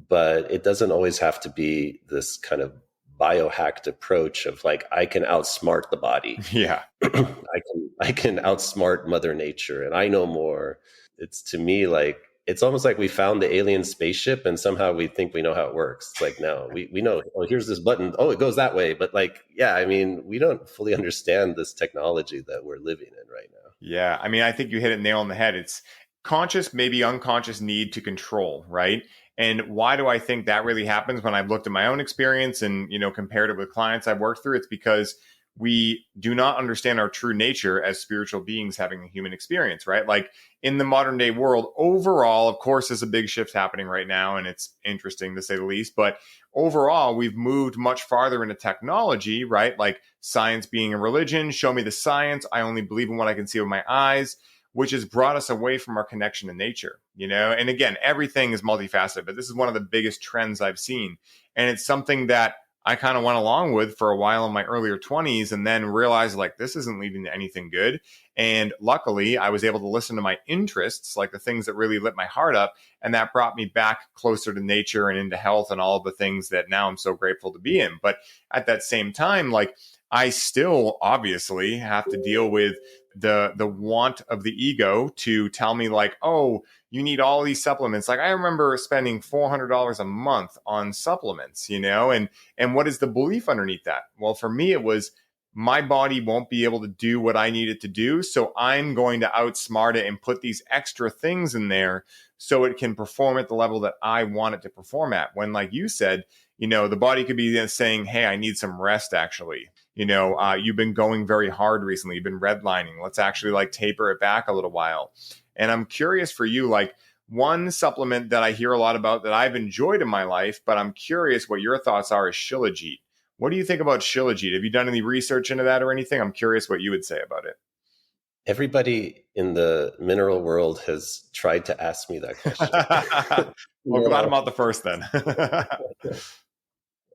Speaker 2: But it doesn't always have to be this kind of biohacked approach of like, I can outsmart the body.
Speaker 1: Yeah.
Speaker 2: I can outsmart Mother Nature and I know more. It's to me like it's almost like we found the alien spaceship and somehow we think we know how it works. It's like, no, we know, oh, here's this button. Oh, it goes that way. But like, yeah, I mean, we don't fully understand this technology that we're living in right now.
Speaker 1: Yeah. I mean, I think you hit it nail on the head. It's conscious, maybe unconscious need to control, right? And why do I think that really happens when I've looked at my own experience and, compared it with clients I've worked through? It's because we do not understand our true nature as spiritual beings having a human experience, right? Like in the modern day world, overall, of course, there's a big shift happening right now, and it's interesting to say the least. But overall, we've moved much farther into technology, right? Like science being a religion, show me the science. I only believe in what I can see with my eyes, which has brought us away from our connection to nature, And again, everything is multifaceted, but this is one of the biggest trends I've seen. And it's something that I kind of went along with for a while in my earlier 20s, and then realized like this isn't leading to anything good. And luckily, I was able to listen to my interests, like the things that really lit my heart up. And that brought me back closer to nature and into health and all of the things that now I'm so grateful to be in. But at that same time, like I still obviously have to deal with the want of the ego to tell me like, oh, you need all these supplements. Like I remember spending $400 a month on supplements, and what is the belief underneath that? Well, for me, it was my body won't be able to do what I need it to do. So I'm going to outsmart it and put these extra things in there so it can perform at the level that I want it to perform at. When, like you said, the body could be saying, hey, I need some rest, actually. You've been going very hard recently. You've been redlining. Let's actually like taper it back a little while. And I'm curious for you, like one supplement that I hear a lot about that I've enjoyed in my life, but I'm curious what your thoughts are is Shilajit. What do you think about Shilajit? Have you done any research into that or anything? I'm curious what you would say about it.
Speaker 2: Everybody in the mineral world has tried to ask me that question.
Speaker 1: Well, glad I'm not the first then.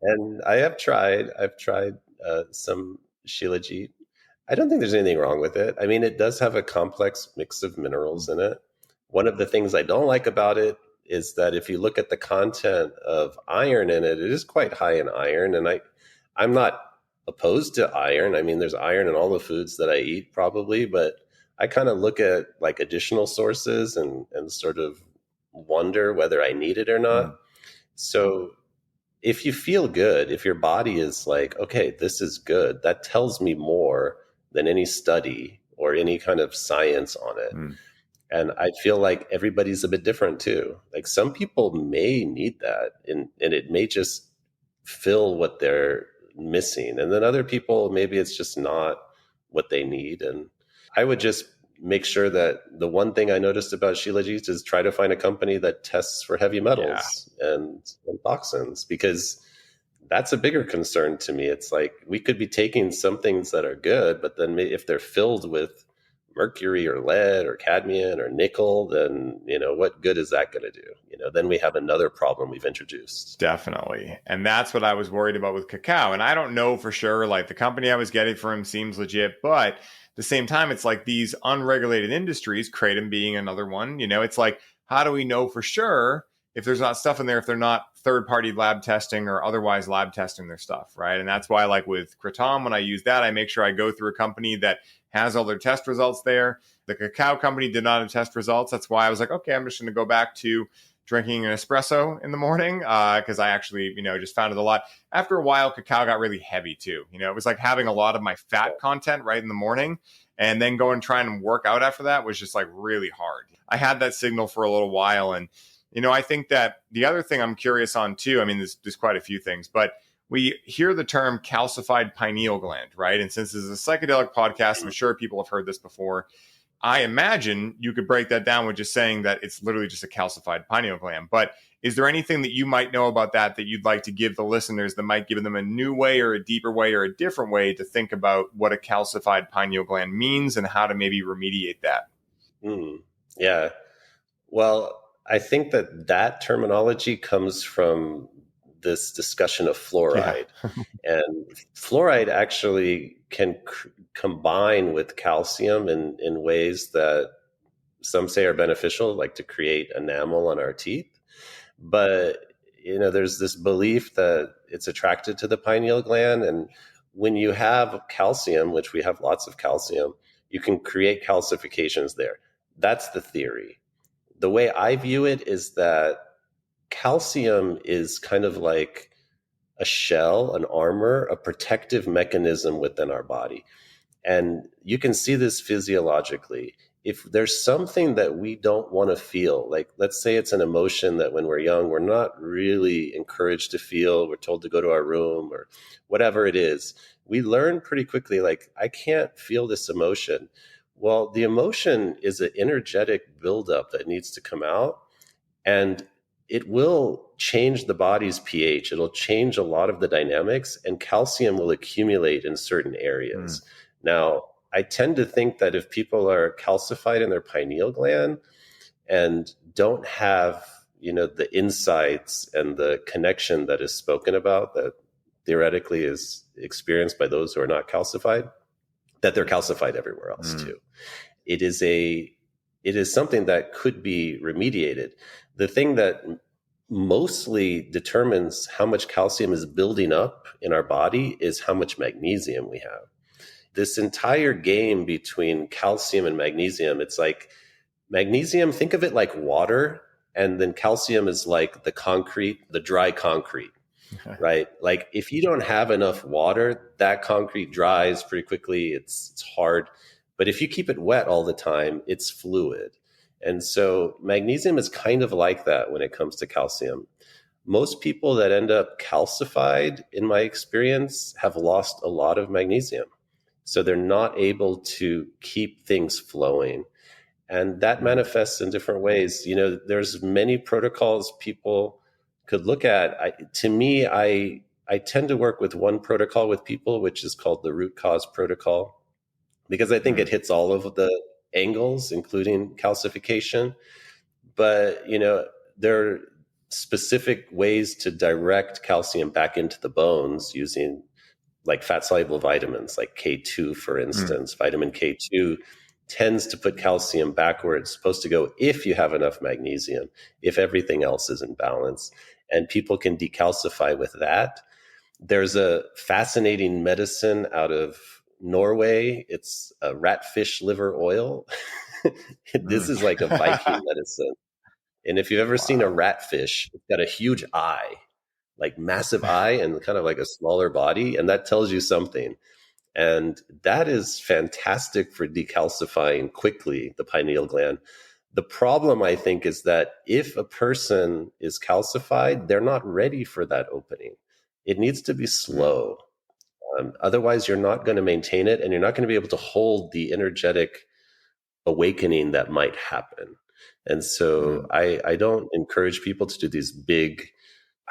Speaker 2: And I have tried. I've tried some Shilajit. I don't think there's anything wrong with it. I mean, it does have a complex mix of minerals in it. One of the things I don't like about it is that if you look at the content of iron in it, it is quite high in iron. And I'm not opposed to iron. I mean, there's iron in all the foods that I eat probably, but I kind of look at like additional sources and sort of wonder whether I need it or not. So if you feel good, if your body is like, okay, this is good, that tells me more than any study or any kind of science on it. And I feel like everybody's a bit different too. Like some people may need that and it may just fill what they're missing. And then other people, maybe it's just not what they need. And I would just make sure that the one thing I noticed about Shilajit is try to find a company that tests for heavy metals and toxins, because that's a bigger concern to me. It's like we could be taking some things that are good, but then if they're filled with mercury or lead or cadmium or nickel, then, what good is that going to do? Then we have another problem we've introduced.
Speaker 1: Definitely. And that's what I was worried about with cacao. And I don't know for sure, like the company I was getting from seems legit, but at the same time, it's like these unregulated industries, Kratom being another one, it's like, how do we know for sure if there's not stuff in there, if they're not third-party lab testing or otherwise lab testing their stuff, right? And that's why, like with Kratom, when I use that, I make sure I go through a company that has all their test results there. The cacao company did not have test results. That's why I was like, okay, I'm just going to go back to drinking an espresso in the morning because I actually, just found it a lot. After a while, cacao got really heavy too. It was like having a lot of my fat content right in the morning, and then go and try and work out after that was just like really hard. I had that signal for a little while, and I think that the other thing I'm curious on too, I mean, there's quite a few things, but we hear the term calcified pineal gland, right? And since this is a psychedelic podcast, I'm sure people have heard this before. I imagine you could break that down with just saying that it's literally just a calcified pineal gland. But is there anything that you might know about that you'd like to give the listeners that might give them a new way or a deeper way or a different way to think about what a calcified pineal gland means and how to maybe remediate that?
Speaker 2: Yeah. Well, I think that terminology comes from this discussion of fluoride. Yeah. And fluoride actually can combine with calcium in ways that some say are beneficial, like to create enamel on our teeth. But, there's this belief that it's attracted to the pineal gland. And when you have calcium, which we have lots of calcium, you can create calcifications there. That's the theory. The way I view it is that calcium is kind of like a shell, an armor, a protective mechanism within our body. And you can see this physiologically. If there's something that we don't want to feel, like let's say it's an emotion that when we're young, we're not really encouraged to feel, we're told to go to our room or whatever it is, we learn pretty quickly, like, I can't feel this emotion. Well, the emotion is an energetic buildup that needs to come out, and it will change the body's pH. It'll change a lot of the dynamics, and calcium will accumulate in certain areas. Now, I tend to think that if people are calcified in their pineal gland and don't have, the insights and the connection that is spoken about, that theoretically is experienced by those who are not calcified, that they're calcified everywhere else too. It is something that could be remediated. The thing that mostly determines how much calcium is building up in our body is how much magnesium we have. This entire game between calcium and magnesium, it's like magnesium, think of it like water, and then calcium is like the concrete, the dry concrete, right? Like if you don't have enough water, that concrete dries pretty quickly. It's hard. But if you keep it wet all the time, it's fluid. And so magnesium is kind of like that when it comes to calcium. Most people that end up calcified, in my experience, have lost a lot of magnesium. So they're not able to keep things flowing. And that manifests in different ways. There's many protocols people could look at. To me, I tend to work with one protocol with people, which is called the root cause protocol, because I think it hits all of the angles, including calcification. But, there are specific ways to direct calcium back into the bones using like fat soluble vitamins, like K2, for instance. Vitamin K2 tends to put calcium back where it's supposed to go if you have enough magnesium, if everything else is in balance. And people can decalcify with that. There's a fascinating medicine out of Norway. It's a ratfish liver oil. This is like a Viking medicine. And if you've ever seen a ratfish, it's got a huge eye, like massive eye and kind of like a smaller body. And that tells you something. And that is fantastic for decalcifying quickly the pineal gland. The problem, I think, is that if a person is calcified, they're not ready for that opening. It needs to be slow. Otherwise, you're not going to maintain it, and you're not going to be able to hold the energetic awakening that might happen. And so I don't encourage people to do these big,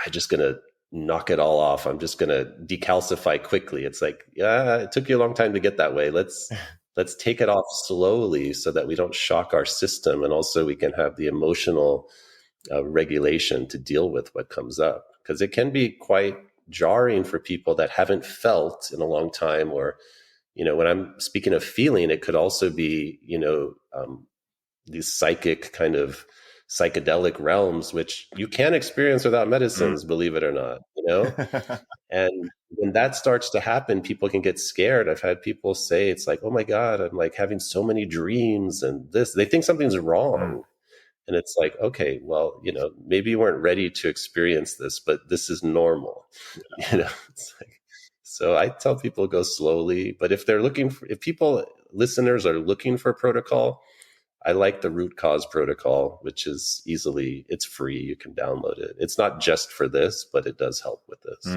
Speaker 2: I'm just going to knock it all off, I'm just going to decalcify quickly. It's like, yeah, it took you a long time to get that way. Let's take it off slowly so that we don't shock our system. And also we can have the emotional regulation to deal with what comes up, because it can be quite jarring for people that haven't felt in a long time. Or, when I'm speaking of feeling, it could also be, these psychic kind of psychedelic realms, which you can experience without medicines, believe it or not, And when that starts to happen, people can get scared. I've had people say, it's like, oh my God, I'm like having so many dreams and they think something's wrong. And it's like, okay, well, maybe you weren't ready to experience this, but this is normal. It's like, so I tell people go slowly, but if listeners are looking for protocol, I like the root cause protocol, which is it's free. You can download it. It's not just for this, but it does help with this.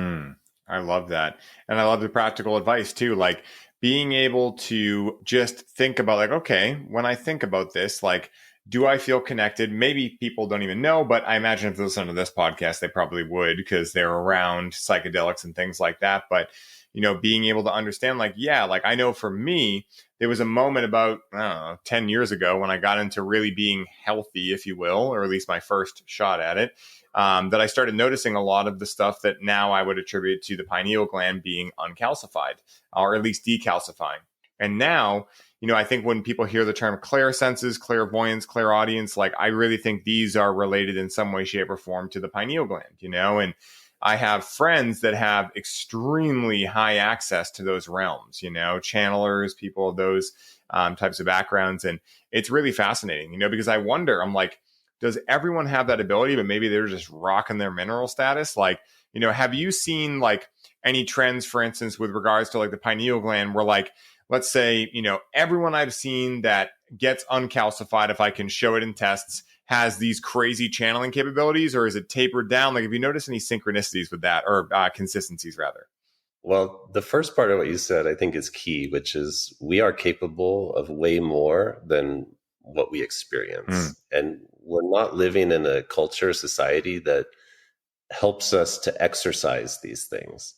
Speaker 1: I love that. And I love the practical advice too. Like being able to just think about like, okay, when I think about this, like, do I feel connected? Maybe people don't even know, but I imagine if they listen to this podcast, they probably would, because they're around psychedelics and things like that. But, being able to understand like, yeah, like I know for me, there was a moment about, 10 years ago when I got into really being healthy, if you will, or at least my first shot at it, that I started noticing a lot of the stuff that now I would attribute to the pineal gland being uncalcified, or at least decalcifying. And now, I think when people hear the term clairsenses, clairvoyance, clairaudience, like I really think these are related in some way, shape, or form to the pineal gland, and I have friends that have extremely high access to those realms, channelers, people of those types of backgrounds. And it's really fascinating, because I wonder, I'm like, does everyone have that ability, but maybe they're just rocking their mineral status? Like, have you seen like any trends, for instance, with regards to like the pineal gland where like, let's say, everyone I've seen that gets uncalcified, if I can show it in tests, has these crazy channeling capabilities, or is it tapered down? Like, have you noticed any synchronicities with that, or consistencies rather?
Speaker 2: Well, the first part of what you said, I think, is key, which is we are capable of way more than what we experience. And we're not living in a culture, society that helps us to exercise these things.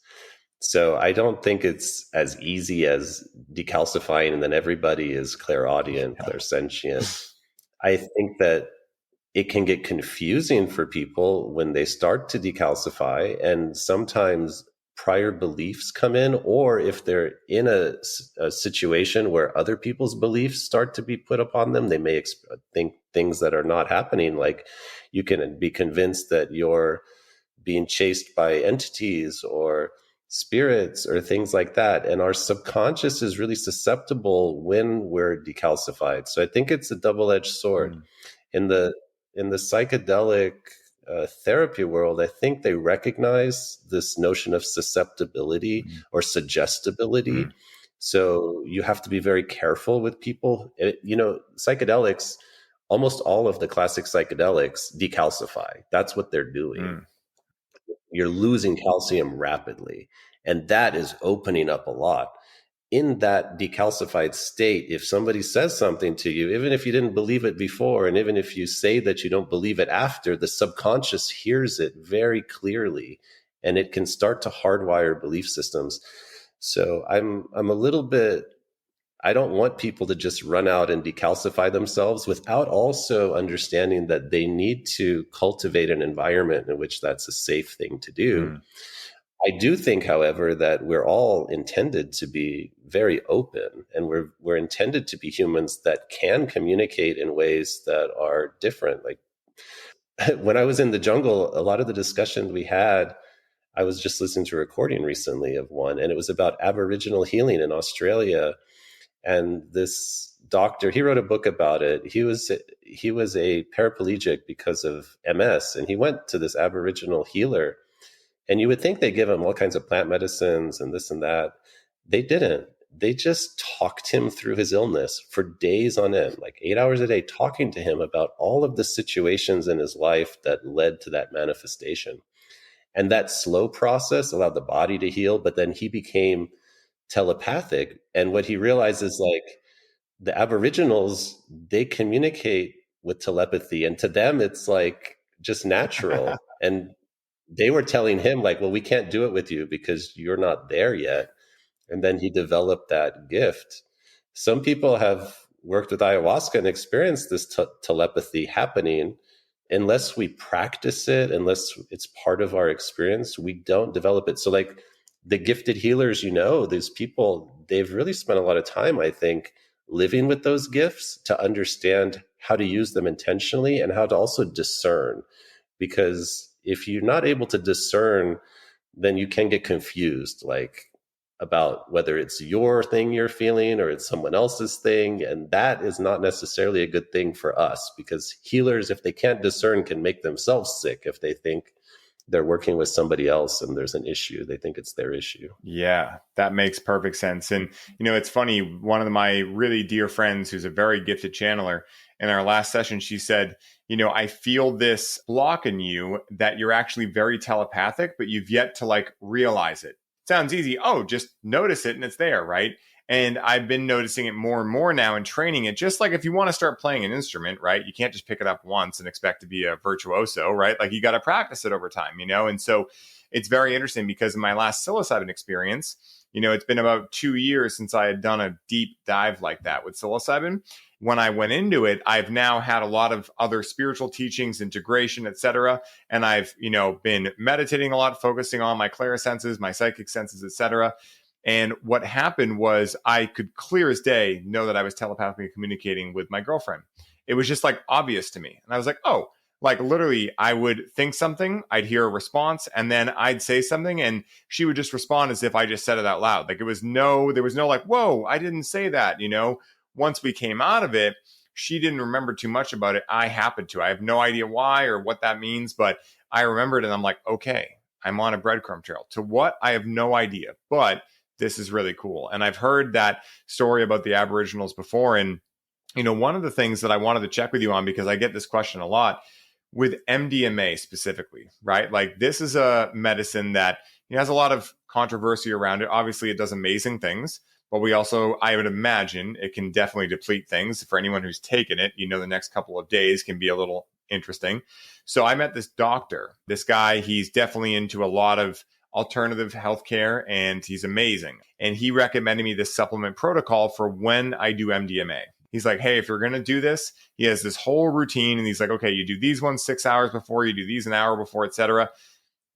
Speaker 2: So I don't think it's as easy as decalcifying and then everybody is clairaudient, clairsentient. I think that it can get confusing for people when they start to decalcify, and sometimes prior beliefs come in, or if they're in a situation where other people's beliefs start to be put upon them, they may think things that are not happening. Like you can be convinced that you're being chased by entities or spirits or things like that. And our subconscious is really susceptible when we're decalcified. So I think it's a double-edged sword.
Speaker 1: Mm.
Speaker 2: In the psychedelic therapy world, I think they recognize this notion of susceptibility
Speaker 1: Mm.
Speaker 2: or suggestibility.
Speaker 1: Mm.
Speaker 2: So you have to be very careful with people. Psychedelics, almost all of the classic psychedelics decalcify. That's what they're doing.
Speaker 1: Mm.
Speaker 2: You're losing calcium rapidly, and that is opening up a lot. In that decalcified state, if somebody says something to you, even if you didn't believe it before, and even if you say that you don't believe it after, the subconscious hears it very clearly, and it can start to hardwire belief systems. So I'm a little bit, I don't want people to just run out and decalcify themselves without also understanding that they need to cultivate an environment in which that's a safe thing to do.
Speaker 1: Mm.
Speaker 2: I do think, however, that we're all intended to be very open, and we're intended to be humans that can communicate in ways that are different. Like when I was in the jungle, a lot of the discussions we had, I was just listening to a recording recently of one, and it was about Aboriginal healing in Australia. And this doctor, he wrote a book about it. He was a paraplegic because of MS, and he went to this Aboriginal healer. And you would think they give him all kinds of plant medicines and this and that. They didn't. They just talked him through his illness for days on end, like 8 hours a day, talking to him about all of the situations in his life that led to that manifestation. And that slow process allowed the body to heal, but then he became telepathic. And what he realized is like the Aboriginals, they communicate with telepathy, and to them, it's like just natural. And they were telling him like, well, we can't do it with you because you're not there yet. And then he developed that gift. Some people have worked with ayahuasca and experienced this telepathy happening. Unless we practice it, unless it's part of our experience, we don't develop it. So like the gifted healers, these people, they've really spent a lot of time, I think, living with those gifts to understand how to use them intentionally and how to also discern. Because if you're not able to discern, then you can get confused, like about whether it's your thing you're feeling or it's someone else's thing. And that is not necessarily a good thing for us, because healers, if they can't discern, can make themselves sick if they think they're working with somebody else and there's an issue. They think it's their issue.
Speaker 1: Yeah, that makes perfect sense. And, it's funny. One of my really dear friends who's a very gifted channeler, in our last session, she said, I feel this block in you that you're actually very telepathic, but you've yet to like realize it. Sounds easy. Oh, just notice it and it's there, right? And I've been noticing it more and more now and training it. Just like if you want to start playing an instrument, right? You can't just pick it up once and expect to be a virtuoso, right? Like you got to practice it over time, And so it's very interesting because in my last psilocybin experience, it's been about 2 years since I had done a deep dive like that with psilocybin. When I went into it, I've now had a lot of other spiritual teachings, integration, etc. And I've, been meditating a lot, focusing on my clairsenses, my psychic senses, etc. And what happened was I could clear as day know that I was telepathically communicating with my girlfriend. It was just like obvious to me. And I was like, oh, like literally I would think something, I'd hear a response, and then I'd say something and she would just respond as if I just said it out loud. Like there was no like, whoa, I didn't say that, Once we came out of it, she didn't remember too much about it. I happened to. I have no idea why or what that means, but I remembered and I'm like, okay, I'm on a breadcrumb trail. To what? I have no idea, but this is really cool. And I've heard that story about the Aboriginals before. And, one of the things that I wanted to check with you on, because I get this question a lot with MDMA specifically, right? Like this is a medicine that has a lot of controversy around it. Obviously, it does amazing things. But we also, I would imagine, it can definitely deplete things. For anyone who's taken it, the next couple of days can be a little interesting. So I met this doctor, this guy, he's definitely into a lot of alternative healthcare and he's amazing. And he recommended me this supplement protocol for when I do MDMA. He's like, hey, if you're going to do this, he has this whole routine and he's like, okay, you do these ones 6 hours before, you do these an hour before, etc.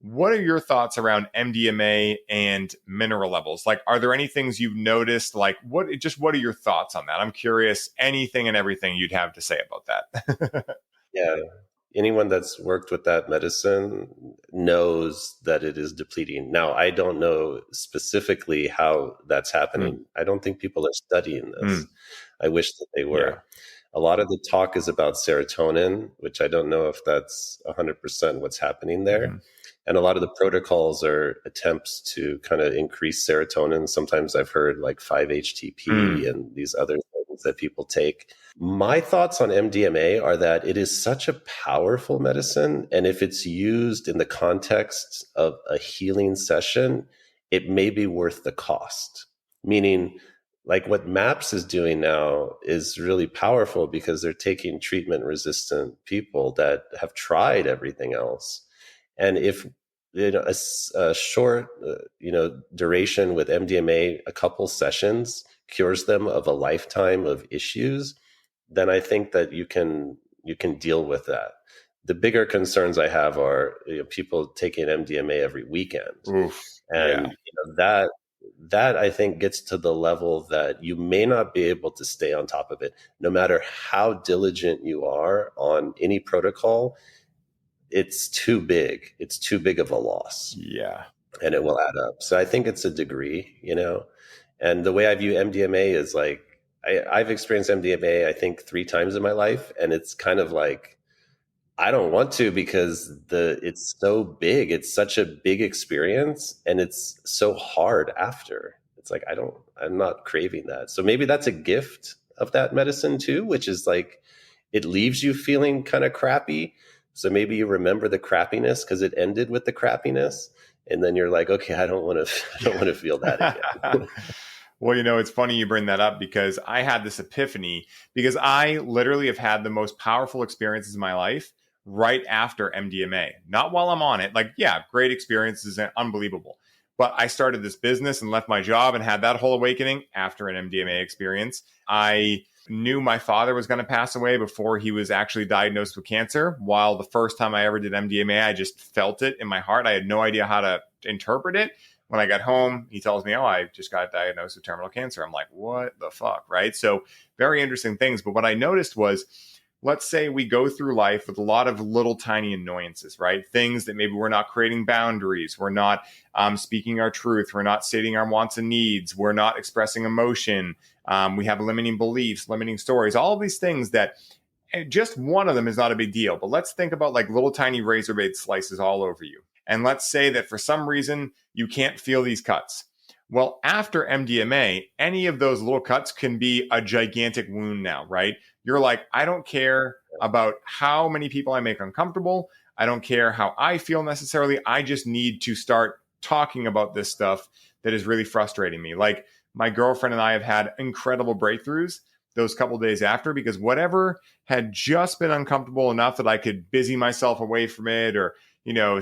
Speaker 1: what are your thoughts around MDMA and mineral levels? Like, are there any things you've noticed? Like, what are your thoughts on that? I'm curious, anything and everything you'd have to say about that.
Speaker 2: Yeah. Anyone that's worked with that medicine knows that it is depleting. Now, I don't know specifically how that's
Speaker 1: Mm,
Speaker 2: happening. I don't think people are studying
Speaker 1: mm,
Speaker 2: this. I wish that they
Speaker 1: yeah.
Speaker 2: were. A lot of the talk is about serotonin, which I don't know if that's 100% what's happening there.
Speaker 1: Hmm.
Speaker 2: And a lot of the protocols are attempts to kind of increase serotonin. Sometimes I've heard like 5-HTP
Speaker 1: Mm,
Speaker 2: and these other things that people take. My thoughts on MDMA are that it is such a powerful medicine. And if it's used in the context of a healing session, it may be worth the cost. Meaning, like what MAPS is doing now is really powerful because they're taking treatment resistant people that have tried everything else. And if a short duration with MDMA, a couple sessions cures them of a lifetime of issues, then I think that you can deal with that. The bigger concerns I have are people taking MDMA every weekend,
Speaker 1: oof.
Speaker 2: and
Speaker 1: Yeah.
Speaker 2: that I think gets to the level that you may not be able to stay on top of it, no matter how diligent you are on any protocol. It's too big. It's too big of a loss,
Speaker 1: Yeah.
Speaker 2: and it will add up. So I think it's a degree. And the way I view MDMA is like I've experienced MDMA, I think 3 times in my life, and it's kind of like I don't want to because it's so big. It's such a big experience, and it's so hard after. It's like I'm not craving that. So maybe that's a gift of that medicine too, which is like it leaves you feeling kind of crappy. So maybe you remember the crappiness because it ended with the crappiness, and then you're like, okay, I don't want to I don't want to feel that again.
Speaker 1: Well, it's funny you bring that up because I had this epiphany because I literally have had the most powerful experiences in my life right after MDMA. Not while I'm on it. Like, yeah, great experiences and unbelievable. But I started this business and left my job and had that whole awakening after an MDMA experience. I knew my father was going to pass away before he was actually diagnosed with cancer. While the first time I ever did MDMA, I just felt it in my heart. I had no idea how to interpret it. When I got home, he tells me, "Oh, I just got diagnosed with terminal cancer." I'm like, "What the fuck?" Right? So, very interesting things. But what I noticed was, let's say we go through life with a lot of little tiny annoyances, right? Things that maybe we're not creating boundaries, we're not speaking our truth, we're not stating our wants and needs, we're not expressing emotion, we have limiting beliefs, limiting stories, all of these things that just one of them is not a big deal. But let's think about like little tiny razor blade slices all over you. And let's say that for some reason you can't feel these cuts. Well, after MDMA, any of those little cuts can be a gigantic wound now, right? You're like, I don't care about how many people I make uncomfortable. I don't care how I feel necessarily. I just need to start talking about this stuff that is really frustrating me. Like my girlfriend and I have had incredible breakthroughs those couple days after because whatever had just been uncomfortable enough that I could busy myself away from it or,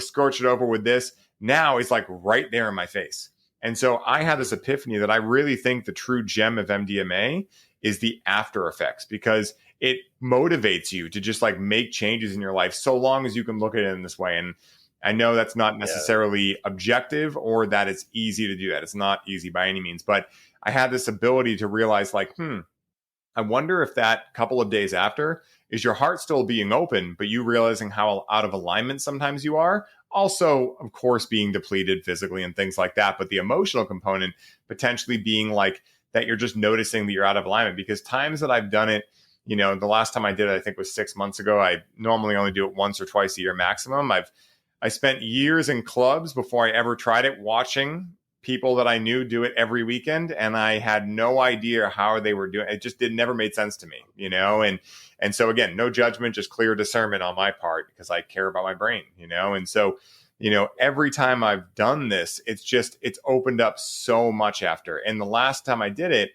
Speaker 1: scorch it over with this, now it's like right there in my face. And so I had this epiphany that I really think the true gem of MDMA is the after effects because it motivates you to just like make changes in your life so long as you can look at it in this way. And I know that's not
Speaker 2: Yeah.
Speaker 1: necessarily objective or that it's easy to do that. It's not easy by any means, but I had this ability to realize like, I wonder if that couple of days after is your heart still being open, but you realizing how out of alignment sometimes you are. Also, of course, being depleted physically and things like that. But the emotional component potentially being like that you're just noticing that you're out of alignment because times that I've done it, the last time I did it, I think was 6 months ago. I normally only do it once or twice a year maximum. I spent years in clubs before I ever tried it, watching people that I knew do it every weekend, and I had no idea how they were doing it. Just did never made sense to me. And so again, no judgment, just clear discernment on my part because I care about my brain. And so, every time I've done this, it's opened up so much after. And the last time I did it,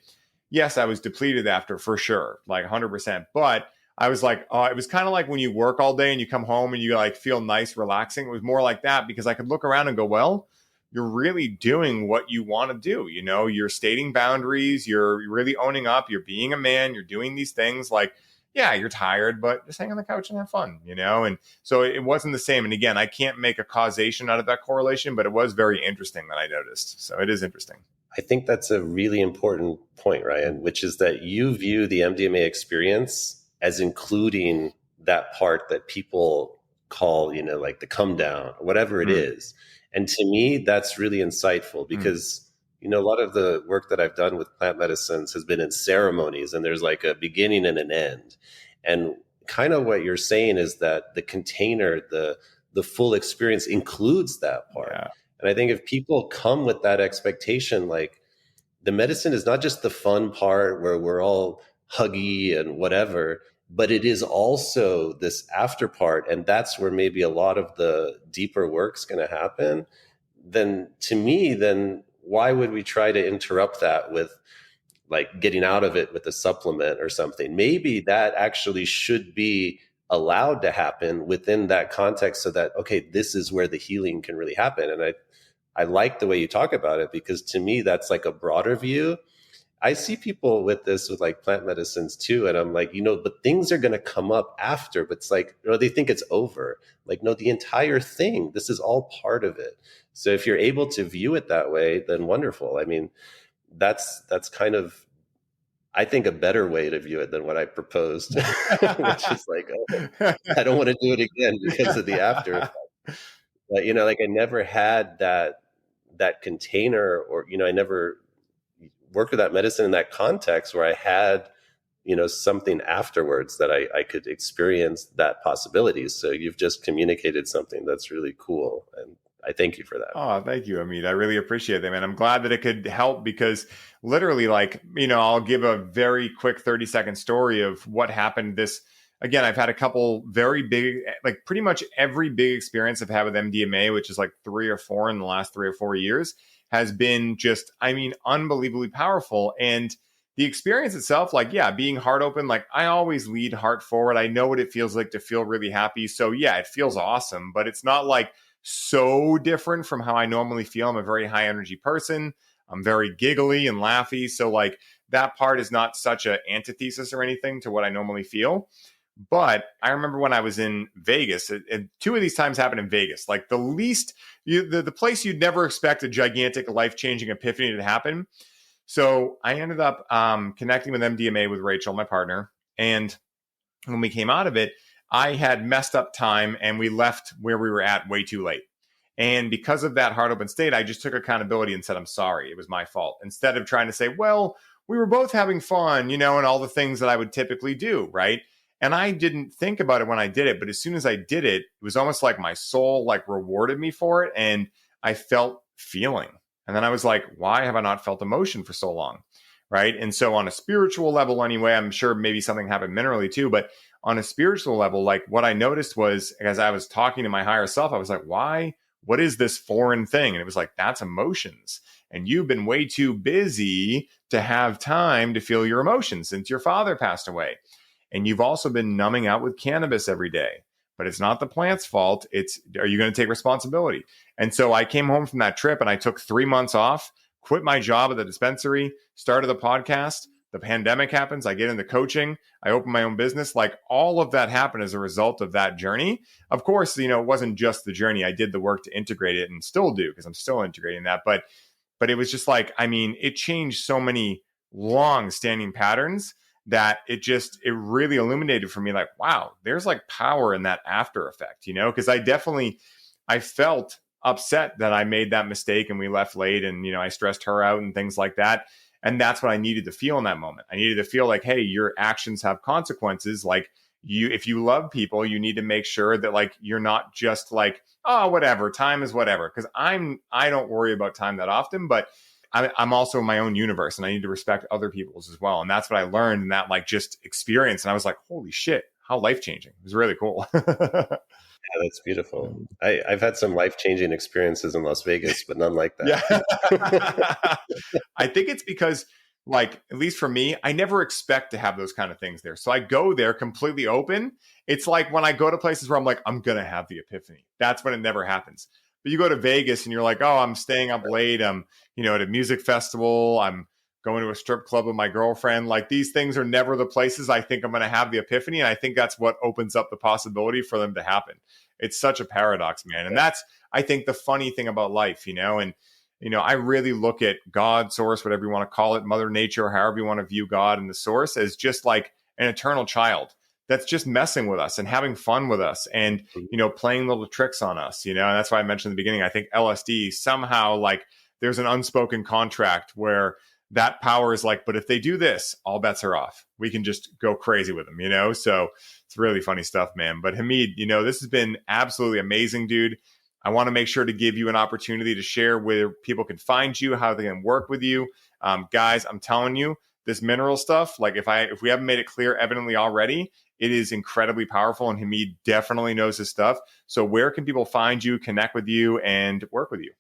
Speaker 1: yes, I was depleted after for sure, like 100%. But I was like, oh, it was kind of like when you work all day and you come home and you like feel nice, relaxing. It was more like that because I could look around and go, well, you're really doing what you want to do. You're stating boundaries. You're really owning up. You're being a man. You're doing these things like, yeah, you're tired, but just hang on the couch and have fun, And so it wasn't the same. And again, I can't make a causation out of that correlation, but it was very interesting that I noticed. So it is interesting.
Speaker 2: I think that's a really important point, Ryan, which is that you view the MDMA experience as including that part that people call, like the come down, or whatever it is. And to me, that's really insightful because, a lot of the work that I've done with plant medicines has been in ceremonies, and there's like a beginning and an end. And kind of what you're saying is that the container, the full experience includes that part.
Speaker 1: Yeah.
Speaker 2: And I think if people come with that expectation, like the medicine is not just the fun part where we're all huggy and whatever, but it is also this after part. And that's where maybe a lot of the deeper work's going to happen. Then to me, then why would we try to interrupt that with like getting out of it with a supplement or something? Maybe that actually should be allowed to happen within that context so that, okay, this is where the healing can really happen. And I like the way you talk about it because to me, that's like a broader view. I see people with this with like plant medicines too. And I'm like, but things are going to come up after, but it's like, they think it's over. Like, no, the entire thing, this is all part of it. So if you're able to view it that way, then wonderful. I mean, that's kind of, I think, a better way to view it than what I proposed, which is like, oh, I don't want to do it again because of the after effect. But, like I never had that container, or, I never worked with that medicine in that context where I had, something afterwards that I could experience that possibility. So you've just communicated something that's really cool. And I thank you for that.
Speaker 1: Oh, thank you, Hamid. I really appreciate that, man. I'm glad that it could help because literally, like, I'll give a very quick 30-second story of what happened again, I've had a couple very big, like pretty much every big experience I've had with MDMA, which is like 3 or 4 in the last 3 or 4 years, has been just, unbelievably powerful. And the experience itself, like, yeah, being heart open, like I always lead heart forward. I know what it feels like to feel really happy. So yeah, it feels awesome, but it's not like so different from how I normally feel. I'm a very high energy person. I'm very giggly and laughy. So like that part is not such an antithesis or anything to what I normally feel. But I remember when I was in Vegas, and 2 of these times happened in Vegas, like the place you'd never expect a gigantic life-changing epiphany to happen. So I ended up connecting with MDMA with Rachel, my partner. And when we came out of it, I had messed up time and we left where we were at way too late. And because of that heart open state, I just took accountability and said, I'm sorry, it was my fault. Instead of trying to say, well, we were both having fun, and all the things that I would typically do, right? And I didn't think about it when I did it, but as soon as I did it, it was almost like my soul like rewarded me for it. And I felt feeling. And then I was like, why have I not felt emotion for so long? Right. And so on a spiritual level, anyway, I'm sure maybe something happened minerally too, but on a spiritual level, like what I noticed was as I was talking to my higher self, I was like, why? What is this foreign thing? And it was like, that's emotions. And you've been way too busy to have time to feel your emotions since your father passed away. And you've also been numbing out with cannabis every day. But it's not the plant's fault. Are you going to take responsibility? And so I came home from that trip and I took 3 months off, quit my job at the dispensary, started the podcast. The pandemic happens. I get into coaching. I open my own business. Like all of that happened as a result of that journey. Of course, it wasn't just the journey. I did the work to integrate it and still do because I'm still integrating that. But it was just like, it changed so many long standing patterns that it really illuminated for me, like, wow, there's like power in that after effect, because I felt upset that I made that mistake and we left late and, I stressed her out and things like that. And that's what I needed to feel in that moment. I needed to feel like, hey, your actions have consequences. Like if you love people, you need to make sure that like, you're not just like, oh, whatever, time is whatever. Cause I don't worry about time that often, but I'm also in my own universe and I need to respect other people's as well. And that's what I learned in that like just experience. And I was like, holy shit, how life-changing. It was really cool.
Speaker 2: Yeah, that's beautiful. I've had some life-changing experiences in Las Vegas, but none like that.
Speaker 1: Yeah. I think it's because like, at least for me, I never expect to have those kind of things there. So I go there completely open. It's like when I go to places where I'm like, I'm going to have the epiphany. That's when it never happens. But you go to Vegas and you're like, oh, I'm staying up late. I'm, at a music festival. I'm going to a strip club with my girlfriend. Like these things are never the places I think I'm going to have the epiphany. And I think that's what opens up the possibility for them to happen. It's such a paradox, man. And that's, I think, the funny thing about life, and, I really look at God, source, whatever you want to call it, Mother Nature, however you want to view God and the source, as just like an eternal child that's just messing with us and having fun with us and, playing little tricks on us, and that's why I mentioned in the beginning, I think LSD somehow, like, there's an unspoken contract where that power is like, but if they do this, all bets are off. We can just go crazy with them, So it's really funny stuff, man. But Hamid, this has been absolutely amazing, dude. I want to make sure to give you an opportunity to share where people can find you, how they can work with you. Guys, I'm telling you, this mineral stuff, like if we haven't made it clear evidently already, it is incredibly powerful, and Hamid definitely knows his stuff. So where can people find you, connect with you, and work with you?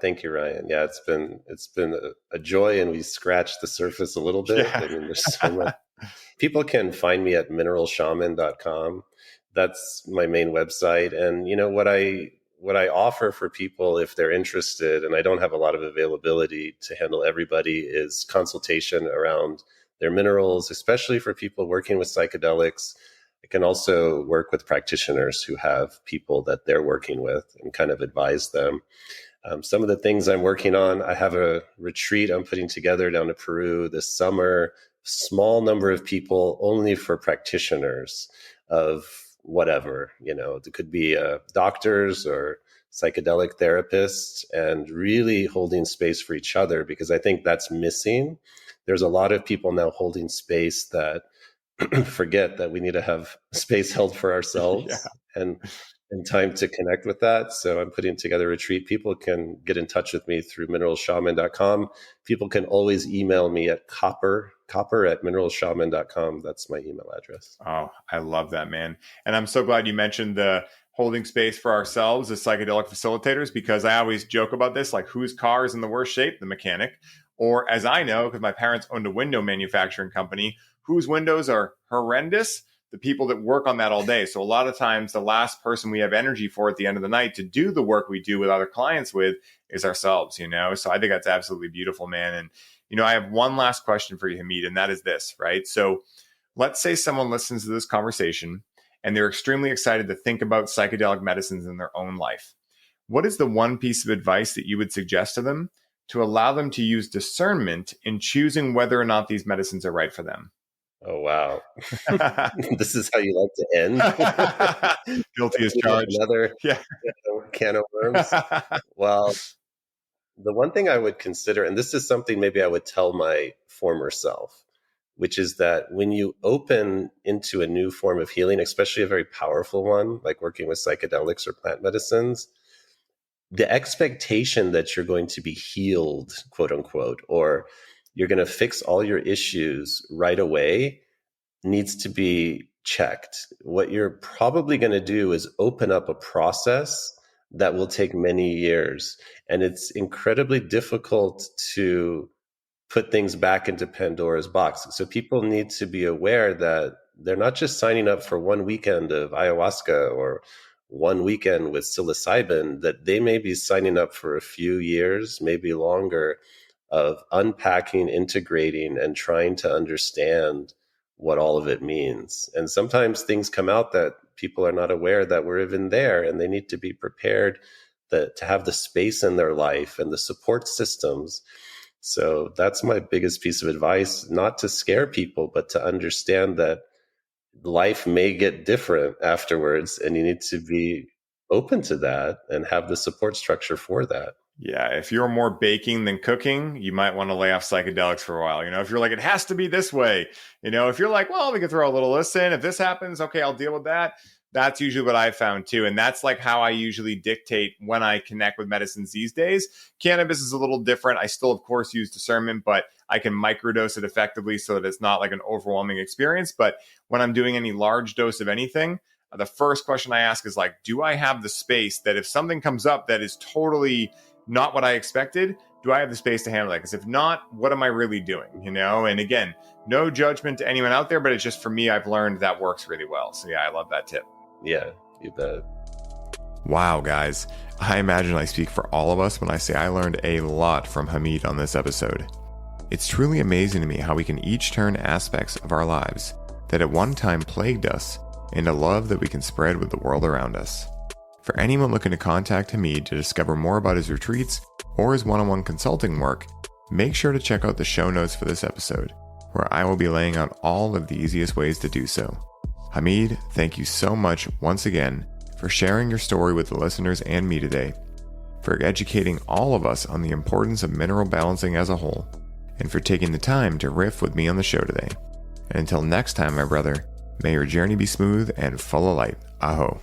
Speaker 2: Thank you, Ryan. Yeah, it's been a joy, and we scratched the surface a little bit.
Speaker 1: Yeah.
Speaker 2: I mean, there's so much. People can find me at mineralshaman.com. That's my main website. And what I offer for people if they're interested, and I don't have a lot of availability to handle everybody, is consultation around their minerals, especially for people working with psychedelics. I can also work with practitioners who have people that they're working with and kind of advise them. Some of the things I'm working on, I have a retreat I'm putting together down to Peru this summer, small number of people, only for practitioners of whatever, it could be doctors or psychedelic therapists, and really holding space for each other, because I think that's missing. There's a lot of people now holding space that forget that we need to have space held for ourselves and time to connect with that. So I'm putting together a retreat. People can get in touch with me through mineralshaman.com. People can always email me at copper at mineralshaman.com. That's my email address.
Speaker 1: Oh, I love that, man. And I'm so glad you mentioned the holding space for ourselves as psychedelic facilitators, because I always joke about this, like, whose car is in the worst shape? The mechanic. Or, as I know, because my parents owned a window manufacturing company, whose windows are horrendous? The people that work on that all day. So a lot of times the last person we have energy for at the end of the night to do the work we do with other clients with is ourselves, So I think that's absolutely beautiful, man. And, I have one last question for you, Hamid, and that is this, right? So let's say someone listens to this conversation and they're extremely excited to think about psychedelic medicines in their own life. What is the one piece of advice that you would suggest to them to allow them to use discernment in choosing whether or not these medicines are right for them?
Speaker 2: Oh, wow. This is how you like to
Speaker 1: end? Guilty as charged.
Speaker 2: Another can of worms. Well, the one thing I would consider, and this is something maybe I would tell my former self, which is that when you open into a new form of healing, especially a very powerful one, like working with psychedelics or plant medicines, the expectation that you're going to be healed, quote unquote, or you're going to fix all your issues right away needs to be checked. What you're probably going to do is open up a process that will take many years. And it's incredibly difficult to put things back into Pandora's box. So people need to be aware that they're not just signing up for one weekend of ayahuasca or one weekend with psilocybin, that they may be signing up for a few years, maybe longer, of unpacking, integrating, and trying to understand what all of it means. And sometimes things come out that people are not aware that we're even there, and they need to be prepared to have the space in their life and the support systems. So that's my biggest piece of advice, not to scare people, but to understand that life may get different afterwards, and you need to be open to that and have the support structure for that.
Speaker 1: Yeah, if you're more baking than cooking, you might want to lay off psychedelics for a while. If you're like, it has to be this way. If you're like, well, we can throw a little list in. If this happens, okay, I'll deal with that. That's usually what I've found too. And that's like how I usually dictate when I connect with medicines these days. Cannabis is a little different. I still, of course, use discernment, but I can microdose it effectively so that it's not like an overwhelming experience. But when I'm doing any large dose of anything, the first question I ask is like, do I have the space that if something comes up that is totally not what I expected, do I have the space to handle that? Because if not, what am I really doing? And again, no judgment to anyone out there, but it's just for me, I've learned that works really well. So yeah, I love that tip.
Speaker 2: Yeah, you bet.
Speaker 1: Wow, guys. I imagine I speak for all of us when I say I learned a lot from Hamid on this episode. It's truly amazing to me how we can each turn aspects of our lives that at one time plagued us into love that we can spread with the world around us. For anyone looking to contact Hamid to discover more about his retreats or his one-on-one consulting work, make sure to check out the show notes for this episode, where I will be laying out all of the easiest ways to do so. Hamid, thank you so much once again for sharing your story with the listeners and me today, for educating all of us on the importance of mineral balancing as a whole, and for taking the time to riff with me on the show today. And until next time, my brother, may your journey be smooth and full of light. Aho.